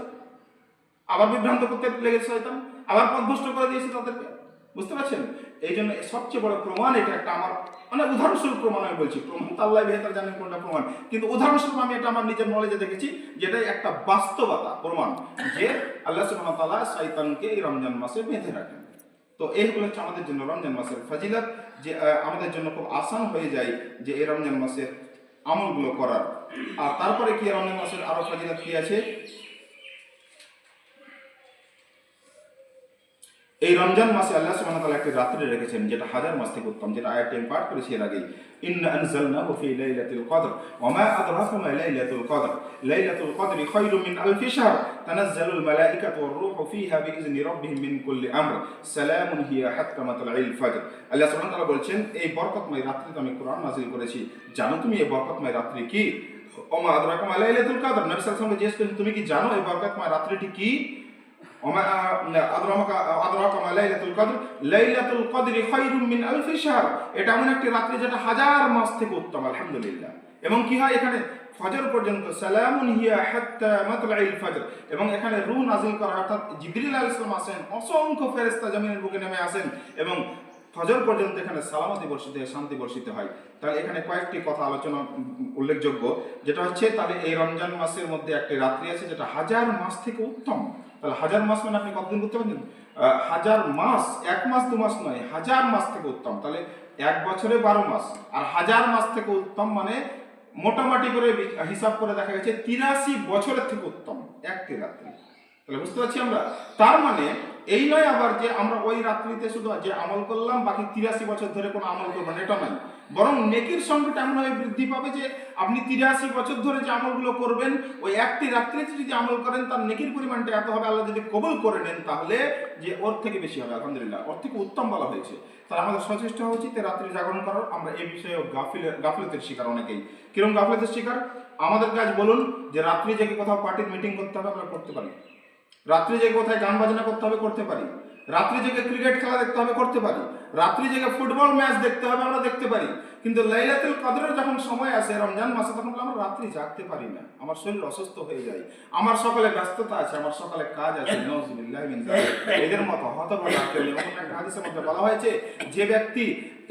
আবার বিভ্রান্ত করতে লেগেছে শয়তান, আবার পথভ্রষ্ট করে দিয়েছে তাদেরকে। বুঝতে পারছেন? এই জন্য সবচেয়ে বড় প্রমাণ এটা একটা আমার মানে উদাহরণস্বরূপ প্রমাণ আমি বলছি, প্রমাণ তো আল্লাহ বেহতার জানেন কোনটা প্রমাণ, কিন্তু উদাহরণস্বরূপ আমি এটা আমার নিজের নলেজে দেখেছি যেটাই একটা বাস্তবতা প্রমাণ যে আল্লাহ সুবহানাহু ওয়া তাআলা শয়তানকে এই রমজান মাসে বেঁধে রাখেন। তো এইগুলো হচ্ছে আমাদের জন্য রমজান মাসের ফজিলত, যে আমাদের জন্য খুব আসান হয়ে যায় যে এই রমজান মাসের আমলগুলো করার। আর তারপরে কি রমজান মাসের আরো ফজিলত কি আছে, এই রমজান মাসে আল্লাহ সুবহানাহু ওয়া তাআলা একটি রাত্রি রেখেছেন যেটা হাজার মাস থেকে উত্তম, যেটা আয়াতটি আমি পাঠ করেছি এর আগেই, ইন্না আনজালনাহু ফি লাইলাতিল কদর ওয়া মা আদরাকা মা লাইলাতুল কদর লাইলাতুল কদরি খায়রুম মিন আলফি শাহর তানাজ্জালুল মালায়েকাতু ওয়ার রূহু ফিহা বিইজনি রাব্বিহিম মিন কুল্লি আমর সালামুন হিয়া হাত্তা মাতলাইল ফজর। আল্লাহ সুবহানাহু ওয়া তাআলা বলছেন এই বরকতময় রাত্রিতে আমি কোরআন নাযিল করেছি, জানো তুমি এই বরকতময় রাত্রি কি? ওয়া মা আদরাকা মা লাইলাতুল কদর, নবী সাল্লাল্লাহু আলাইহি ওয়াসাল্লাম জিজ্ঞেস করেন তুমি কি জানো এই বরকতময় রাত্রিটি কি? এটা এমন একটি রাত্রি যেটা হাজার মাস থেকে উত্তম, আলহামদুলিল্লাহ। এবং কি হয় এখানে ফজর পর্যন্ত, সালামুন হিয়া হাত্তা মাতলাইল ফজর, এবং এখানে রূহ নাযিল করা অর্থাৎ জিবরিল আলাইহিস সালাম আসেন, অসংখ্য ফেরেশতা জমিনের বুকে নেমে আসেন এবং ফজর পর্যন্ত এখানে সালামতি বর্ষিত হয়, শান্তি বর্ষিত হয়। তাহলে এখানে কয়েকটি কথা আলোচনা উল্লেখযোগ্য, যেটা হচ্ছে তাহলে এই রমজান মাসের মধ্যে একটি রাত্রি আছে যেটা হাজার মাস থেকে উত্তম। তাহলে হাজার মাস মানে আপনি কতদিন করতে পারছেন? হাজার মাস, এক মাস দু মাস নয়, হাজার মাস থেকে উত্তম। তাহলে এক বছরে 12 মাস, আর হাজার মাস থেকে উত্তম মানে মোটামুটি করে হিসাব করে দেখা গেছে 83 বছরের থেকে উত্তম একটি রাত্রি। তাহলে বুঝতে পারছি আমরা, তার মানে এই নয় আবার যে আমরা ওই রাত্রিতে শুধু যে আমল করলাম বাকি 83 বছর ধরে কোনো আমল করবো না, এটা নয়। বরং নেকির সংখ্যাটা এমনভাবে বৃদ্ধি পাবে যে আপনি 83 বছর ধরে যে আমলগুলো করবেন ওই একটি রাত্রিতে যদি আমল করেন তার নেকির পরিমাণটা এত হবে, আল্লাহ যদি কবুল করে নেন তাহলে যে ওর থেকে বেশি হবে, আলহামদুলিল্লাহ, ওর থেকে উত্তম বলা হয়েছে। তাহলে আমাদের সচেষ্ট হওয়া উচিত রাত্রি জাগরণ করার। আমরা এই বিষয়ে গাফিলতের শিকার অনেকেই। কিরকম গাফিলতের শিকার? আমাদের কাজ বলুন যে রাত্রি জেগে কোথাও পার্টির মিটিং করতে হবে, আমরা করতে পারি। রাত্রি জেগে কোথায় গান বাজনা করতে হবে, করতে পারি। রাত্রি জেগে ক্রিকেট খেলা দেখতে হবে, করতে পারি। রাত্রি জেগে ফুটবল ম্যাচ দেখতে হবে, আমরা দেখতে পারি। কিন্তু লাইলাতুল কদরের যখন সময় আসে রমজান মাসে, তখন আমরা রাত্রি জাগতে পারি না, আমার শরীর অসুস্থ হয়ে যায়, আমার সকালে ব্যস্ততা আছে, আমার সকালে কাজ আছে, নাউযুবিল্লাহি মিন যালিক। এদের মতো হতভাগা কেউ নেই। এবং একটা হাদিসের মধ্যে বলা হয়েছে যে ব্যক্তি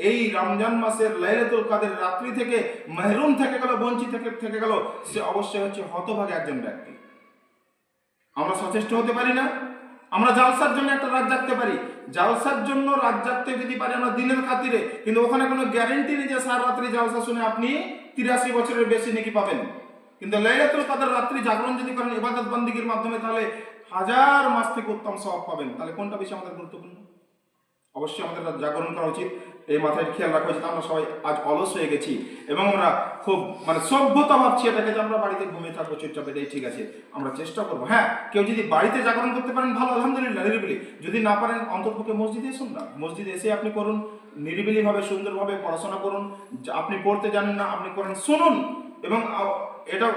এই রমজান মাসের লাইলাতুল কদর রাত্রি থেকে মাহরুম থেকে গেল, বঞ্চিত থেকে গেল, সে অবশ্যই হচ্ছে হতভাগা একজন ব্যক্তি। আমরা সচেষ্ট হতে পারি না। আমরা জালসার জন্য একটা রাত জাগতে পারি, জালসার জন্য রাত জাগতে যদি পারি আমরা দিনের খাতিরে, কিন্তু ওখানে কোনো গ্যারেন্টি নেই যে সারা রাত্রি জালসা শুনে আপনি 83 বছরের বেশি নাকি পাবেন। কিন্তু লাইলাতুল কদর রাত্রি জাগরণ যদি করেন ইবাদত বন্দেগীর মাধ্যমে, তাহলে হাজার মাস থেকে উত্তম সওয়াব পাবেন। তাহলে কোনটা বেশি আমাদের গুরুত্বপূর্ণ? অবশ্যই আমাদের জাগরণ করা উচিত, এই মাথায় খেয়াল রাখা উচিত। আমরা সবাই আজ অলস হয়ে গেছি এবং আমরা খুব সভ্যতা ভাবছি এটাকে যে আমরা বাড়িতে ঘুমিয়ে থাকবো চুপচাপ, এটাই ঠিক আছে। আমরা চেষ্টা করবো, হ্যাঁ, কেউ যদি বাড়িতে জাগরণ করতে পারেন ভালো, আলহামদুলিল্লাহ, নিরিবিলি। যদি না পারেন অন্ততপক্ষে মসজিদে এসুন না, মসজিদে এসে আপনি করুন, নিরিবিলিভাবে সুন্দরভাবে পড়াশোনা করুন। আপনি পড়তে জানেন না, আপনি করেন, শুনুন। এবং এটা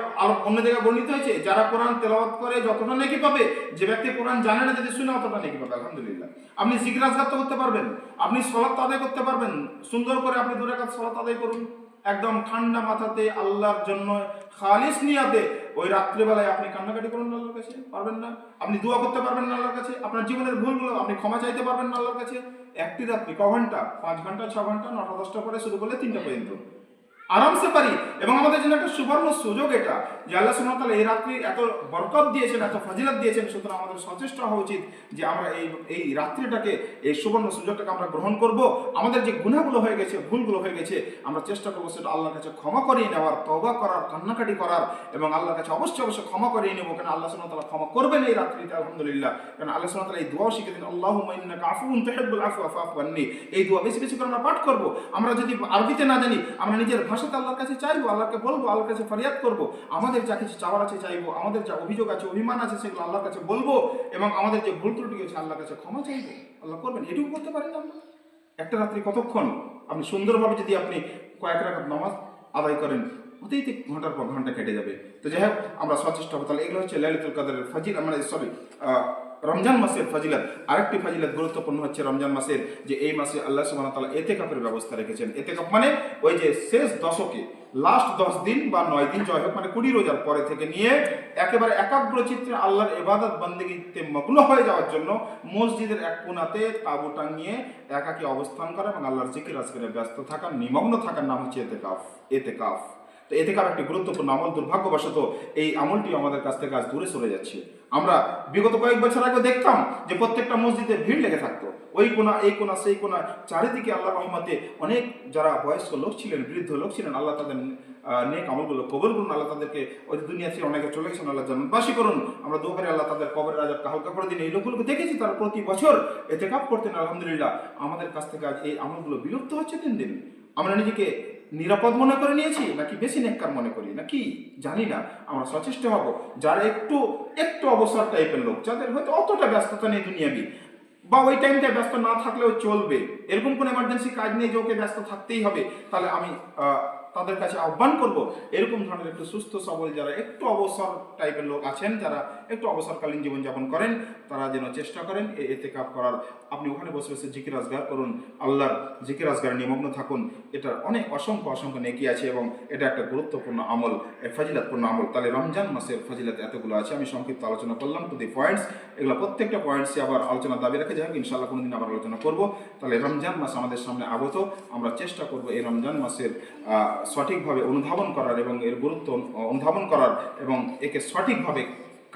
অন্য জায়গায় বর্ণিত হয়েছে যারা কোরআন তেলাওয়াত করে যতটা নেকি পাবে, যে ব্যক্তি কোরআন জানে না যদি শুনে অতটা নেকি পাবে, আলহামদুলিল্লাহ। আপনি জিকির আজকার করতে পারবেন, আপনি সালাত আদায় করতে পারবেন, সুন্দর করে আপনি 2 রাকাত সালাত আদায় করুন একদম ঠান্ডা মাথাতে আল্লাহর জন্য খালিস নিয়াতে। ওই রাত্রিবেলায় আপনি কান্নাকাটি করুন আল্লাহর কাছে, পারবেন না? আপনি দোয়া করতে পারবেন না আল্লাহর কাছে, আপনার জীবনের ভুলগুলো আপনি ক্ষমা চাইতে পারবেন না আল্লাহর কাছে। একটি রাত্রি ক ঘন্টা? 5 ঘন্টা, 6 ঘন্টা, 9টা 10টা পরে শুরু করলে 3টা পর্যন্ত আরামসে পারি। এবং আমাদের জন্য একটা সুবর্ণ সুযোগ এটা যে আল্লাহ সুবহানাহু ওয়া তাআলা এই রাত্রি এত বরকত দিয়েছেন, এত ফজিলত দিয়েছেন। সুতরাং আমাদের সচেষ্ট হওয়া উচিত যে আমরা এই রাত্রিটাকে, এই সুবর্ণ সুযোগটাকে আমরা গ্রহণ করব। আমাদের যে গুনাহগুলো হয়ে গেছে, ভুলগুলো হয়ে গেছে, আমরা চেষ্টা করবো সেটা আল্লাহর কাছে ক্ষমা করিয়ে নেওয়ার, তওবা করার, কান্নাকাটি করার, এবং আল্লাহর কাছে অবশ্যই ক্ষমা করিয়ে নেবো। কেন আল্লাহ সুবহানাহু ওয়া তাআলা ক্ষমা করবেন এই রাত্রিতে, আলহামদুলিল্লাহ। কারণ আল্লাহ সুবহানাহু ওয়া তাআলা এই দোয়া শিখিয়ে দিন, আল্লাহুম্মা ইন্নাকা আফুউন তুহিব্বুল আফওয়া ফা'ফু আন্নি। এই দোয়া বেশি বেশি করে আমরা পাঠ করব। আমরা যদি আরবিতে না জানি, আমরা নিজের ভাষাতে আল্লাহর কাছে চাইবো, আল্লাহকে বলবো, আল্লাহর কাছে ফরিয়াদ করবো। আমাদের যা কিছু চাওয়ার আছে চাইবো, আমাদের যা অভিযোগ আছে, অভিমান আছে, সেগুলো আল্লাহর কাছে বলবো, এবং আমাদের যে ভুল ত্রুটি আছে আল্লাহর কাছে ক্ষমা চাইবো। আল্লাহ করবেন। এটুকু করতে পারেন আমরা। একটা রাত্রি কতক্ষণ? আপনি সুন্দরভাবে যদি আপনি কয়েক রাকাত নামাজ আদায় করেন, ওতেই ঘন্টার পর ঘন্টা কেটে যাবে। তো যাই হোক, আমরা সচেষ্ট হবো। তাহলে এগুলো হচ্ছে লাইলাতুল কদরের ফজিলত, রমজান মাসের ফাজিলাত, আরেকটি ফাজিলাত গুরুত্বপূর্ণ হচ্ছে রমজান মাসের যে এই মাসে আল্লাহ সুবহানাহু ওয়া তাআলা এতেকাফের ব্যবস্থা রেখেছেন। এতেকাফ মানে ওই যে শেষ দশকে লাস্ট 10 দিন বা 9 দিন জয় হোক, মানে 20 রোজার পরে থেকে নিয়ে একেবারে একাগ্র চিত্রে আল্লাহর ইবাদত বান্দেগীতে মগ্ন হয়ে যাওয়ার জন্য মসজিদের এক কোণাতে তাঁবু টাঙিয়ে একাকী অবস্থান করা এবং আল্লাহর জিকির আজকারে ব্যস্ত থাকা, নিমগ্ন থাকার নাম হচ্ছে এতেকাফ। এতেকাফ তো এতেকাফ একটি গুরুত্বপূর্ণ আমল। দুর্ভাগ্যবশত এই আমলটি আমাদের কাছ থেকে আজ দূরে সরে যাচ্ছে। আমরা বিগত কয়েক বছর আগে দেখতাম যে প্রত্যেকটা মসজিদে ভিড় লেগে থাকতো, ওই কোণা এই কোণা সেই কোণা, চারিদিকে আল্লাহ রহমতে অনেক যারা বয়স্ক লোক ছিলেন, বৃদ্ধ লোক ছিলেন, আল্লাহ তাদের নেক আমলগুলো কবুল করুন। আল্লাহ তাদেরকে ওই দুনিয়া থেকে অনেকে চলে গেছেন, আল্লাহ জান্নাতবাসী করুন। আমরা দোয়া করি আল্লাহ তাদের কবরের আযাবকে হালকা করে দিন। এই লোকগুলোকে দেখেছি তারা প্রতি বছর এতেকাফ করতেন, আলহামদুলিল্লাহ। আমাদের কাছ থেকে আজ এই আমলগুলো বিলুপ্ত হচ্ছে দিন দিন। আমরা নিজেকে নিরাপদ মনে করে নিয়েছি নাকি বেশি নেককার মনে করি নাকি জানি না। আমরা সচেষ্ট হব যারা একটু অবসর টাইপের লোক, যাদের হয়তো অতটা ব্যস্ততা নেই দুনিয়াবি, বা ওই টাইমটা ব্যস্ত না থাকলেও চলবে, এরকম কোনো এমার্জেন্সি কাজ নেই যে ওকে ব্যস্ত থাকতেই হবে, তাহলে আমি তাদের কাছে আহ্বান করব এরকম ধরনের একটু সুস্থ সবল যারা একটু অবসর টাইপের লোক আছেন, যারা একটু অবসরকালীন জীবনযাপন করেন, তারা যেন চেষ্টা করেন এতেকাফ করার। আপনি ওখানে বসে বসে জিকির আজগার করুন, আল্লাহর জিকির আজগার নিমগ্ন থাকুন। এটার অনেক অসংখ্য নেকি আছে এবং এটা একটা গুরুত্বপূর্ণ আমল, ফাজিলাতপূর্ণ আমল। তাহলে রমজান মাসের ফাজিলাত এতগুলো আছে, আমি সংক্ষিপ্ত আলোচনা করলাম টু দি পয়েন্টস। এগুলো প্রত্যেকটা পয়েন্টসে আবার আলোচনার দাবি রাখে, যাই হোক ইনশাআল্লাহ কোনোদিন আবার আলোচনা করব। তাহলে রমজান মাস আমাদের সামনে আগত, আমরা চেষ্টা করব এই রমজান মাসের সঠিকভাবে অনুধাবন করার এবং এর গুরুত্ব অনুধাবন করার এবং একে সঠিকভাবে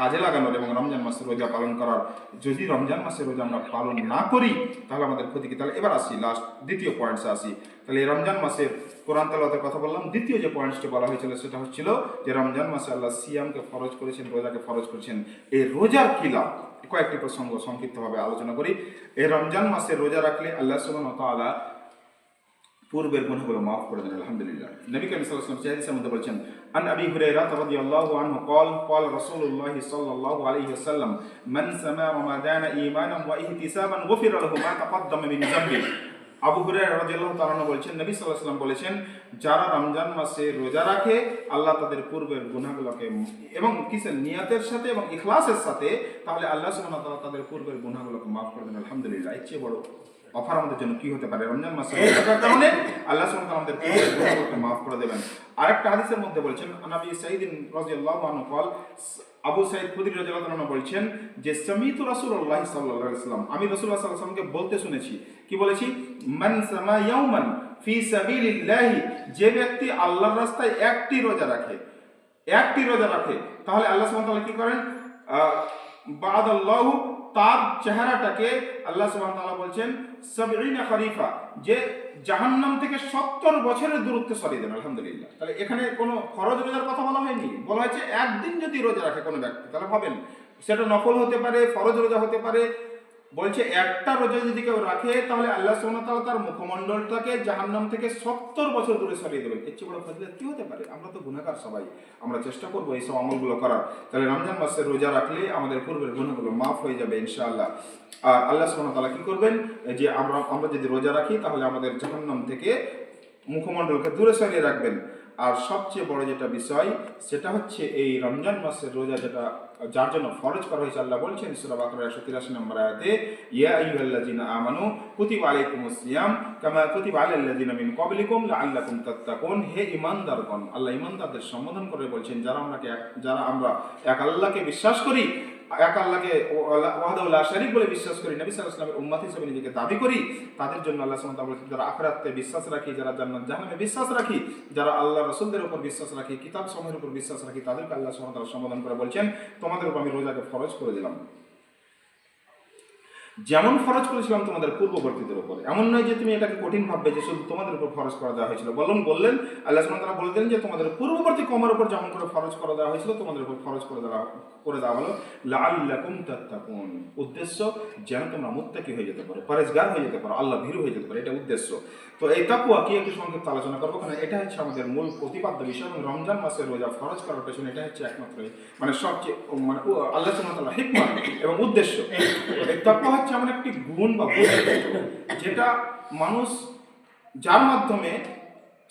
কাজে লাগানোর এবং রমজান মাসের রোজা পালন করার। যদি রমজান মাসের রোজা আমরা পালন না করি তাহলে আমাদের ক্ষতি কি? তাহলে এবার আসি লাস্ট দ্বিতীয় পয়েন্টসে আসি। তাহলে এই রমজান মাসের কোরআন তেলাওয়াতের কথা বললাম। দ্বিতীয় যে পয়েন্টসটি বলা হয়েছিল সেটা হচ্ছিল যে রমজান মাসে আল্লাহ সিয়ামকে ফরজ করেছেন, রোজাকে ফরজ করেছেন। এই রোজার কি লাভ, কয়েকটি প্রসঙ্গ সংক্ষিপ্তভাবে আলোচনা করি। এই রমজান মাসে রোজা রাখলে আল্লাহ সুবহানাহু ওয়া তাআলা পূর্বের গুনাহগুলো মাফ করে দেন, আলহামদুলিল্লাহ। নবী করিম সাল্লাল্লাহু আলাইহি ওয়াসাল্লাম হাদিসের মধ্যে বলেছেন, আন আবি হুরায়রা রাদিয়াল্লাহু আনহু قال رسول الله صلى الله عليه وسلم من صام رمضان ঈমানান ওয়া ইহতিসাবান গুফিরা লাহু মা তাকদ্দামা মিন যামবি। আবু হুরায়রা রাদিয়াল্লাহু তাআলা আনহু বলেছেন, নবী সাল্লাল্লাহু আলাইহি ওয়াসাল্লাম বলেছেন, যারা রমজান মাসে রোজা রাখে আল্লাহ তাদের পূর্বের গুনাহগুলোকে এবং কিসের নিয়তের সাথে এবং ইখলাসের সাথে, তাহলে আল্লাহ সুবহানাহু ওয়া তাআলা তাদের পূর্বের গুনাহগুলোকে মাফ করে দেন, আলহামদুলিল্লাহ। এর চেয়ে বড় অফার আমাদের জন্য কি হতে পারে? রমজান মাসে রোজার কারণে আল্লাহ সুবহানাহু ওয়া তাআলা আমাদের গুনাহগুলোকে মাফ করে দেবেন। আরেকটা হাদিসের মধ্যে বলেছেন, নবী সাঈদ রাদিয়াল্লাহু আনহু قال, আবু সাঈদ খুদরি রাদিয়াল্লাহু আনহু বলছেন যে সামিতু রাসূলুল্লাহ সাল্লাল্লাহু আলাইহি ওয়াসাল্লাম, আমি রাসূলুল্লাহ সাল্লাল্লাহু আলাইহি ওয়াসাল্লামকে বলতে শুনেছি। কি বলেছি? মান সামা ইয়াওমান ফি সাবিলিল্লাহ, যে ব্যক্তি আল্লাহর রাস্তায় একটি রোজা রাখে, তাহলে আল্লাহ সুবহানাহু ওয়া তাআলা কি করেন? বা'দাল্লাহু, তার চেহারাটাকে আল্লাহ সুবহানাহু ওয়া তাআলা বলছেন 70 খরিফা, যে জাহান্নাম থেকে 70 বছরের দূরত্বে সরিয়ে দেন, আলহামদুলিল্লাহ। তাহলে এখানে কোনো ফরজ রোজার কথা বলা হয়নি, বলা হয়েছে একদিন যদি রোজা রাখে কোনো ব্যক্তি, তাহলে ভাবেন সেটা নফল হতে পারে, ফরজ রোজা হতে পারে। বলছে একটা রোজা যদি কেউ রাখে তাহলে আল্লাহ সুবহানাহু ওয়া তাআলা তার মুখমণ্ডলটাকে জাহান্নাম থেকে 70 বছর দূরে সরিয়ে দেবেন। এর চেয়ে বড় ফজিলত কি হতে পারে? আমরা তো গুনাহগার সবাই, আমরা চেষ্টা করবো এইসব আমলগুলো করার। তাহলে রমজান মাসে রোজা রাখলে আমাদের পূর্বের গুনাহগুলো মাফ হয়ে যাবে ইনশাআল্লাহ। আর আল্লাহ সুবহানাহু ওয়া তাআলা কি করবেন? যে আমরা যদি রোজা রাখি তাহলে আমাদের জাহান্নাম থেকে মুখমণ্ডলকে দূরে সরিয়ে রাখবেন। আর সবচেয়ে বড় যেটা বিষয় সেটা হচ্ছে এই রমজান মাসের রোজা যেটা যার জন্য ফরজ করা হয়েছে, আল্লাহ বলছেন সূরা বাকারা 183 নম্বর আয়াতে, ইয়া আইয়ুহাল্লাযিনা আমানু কুতিবা আলাইকুমুস সিয়াম কামা কুতিবা আলাল্লাযিনা মিন ক্বাবলিকুম লাআল্লাকুম তাত্তাকুন। হে ঈমানদারগণ, আল্লাহ ঈমানদারদের সম্বোধন করে বলছেন যারা আমরা এক আল্লাহকে বিশ্বাস করি, এক আল্লাহকে ওয়াহদাহু লা শারীক বলে বিশ্বাস করি, নবী সাল্লাল্লাহু আলাইহি ওয়াসাল্লামের উম্মত হিসেবে নিজেকে দাবি করি, তাদের জন্য আল্লাহ সুবহানাহু ওয়া তাআলা বলেছেন যারা আখিরাতে বিশ্বাস রাখি, যারা জান্নাত জাহান্নামে বিশ্বাস রাখি, যারা আল্লাহ রাসূলদের উপর বিশ্বাস রাখি, কিতাব সমূহের উপর বিশ্বাস রাখি, তাদেরকে আল্লাহ সুবহানাহু ওয়া তাআলা সম্বোধন করে বলছেন তোমাদের উপর আমি রোজাকে ফরজ করে দিলাম, যেমন ফরজ করেছিলাম তোমাদের পূর্ববর্তীদের উপর। এমন নয় যে তুমি এটাকে কঠিন ভাববে যে শুধু তোমাদের উপর ফরজ করা দেওয়া হয়েছিল। বললেন আল্লাহ সুবহানাহু ওয়া তাআলা বললেন যে তোমাদের পূর্ববর্তী কওমের উপর যেমন করে ফরজ করা দেওয়া হয়েছিল তোমাদের উপর ফরজ করে দেওয়া হলো লাআল্লাকুম তাত্তাকুন। উদ্দেশ্য যেন তোমরা মুত্তাকি হয়ে যেতে পারো, পরহেজগার হয়ে যেতে পারো, আল্লাহ ভীরু হয়ে যেতে পারো, এটা উদ্দেশ্য। তো এই তাকওয়া কি একটু সংক্ষিপ্ত আলোচনা করবো, কারণ এটা হচ্ছে আমাদের মূল প্রতিপাদ্য বিষয় এবং রমজান মাসের রোজা ফরজ করার পেছনে এটা হচ্ছে একমাত্র সবচেয়ে আল্লাহ সুবহানাহু ওয়া তাআলার হিকমত এবং উদ্দেশ্য। এই তাকওয়া হচ্ছে এমন একটি গুণ বা বৈশিষ্ট্য যেটা মানুষ যার মাধ্যমে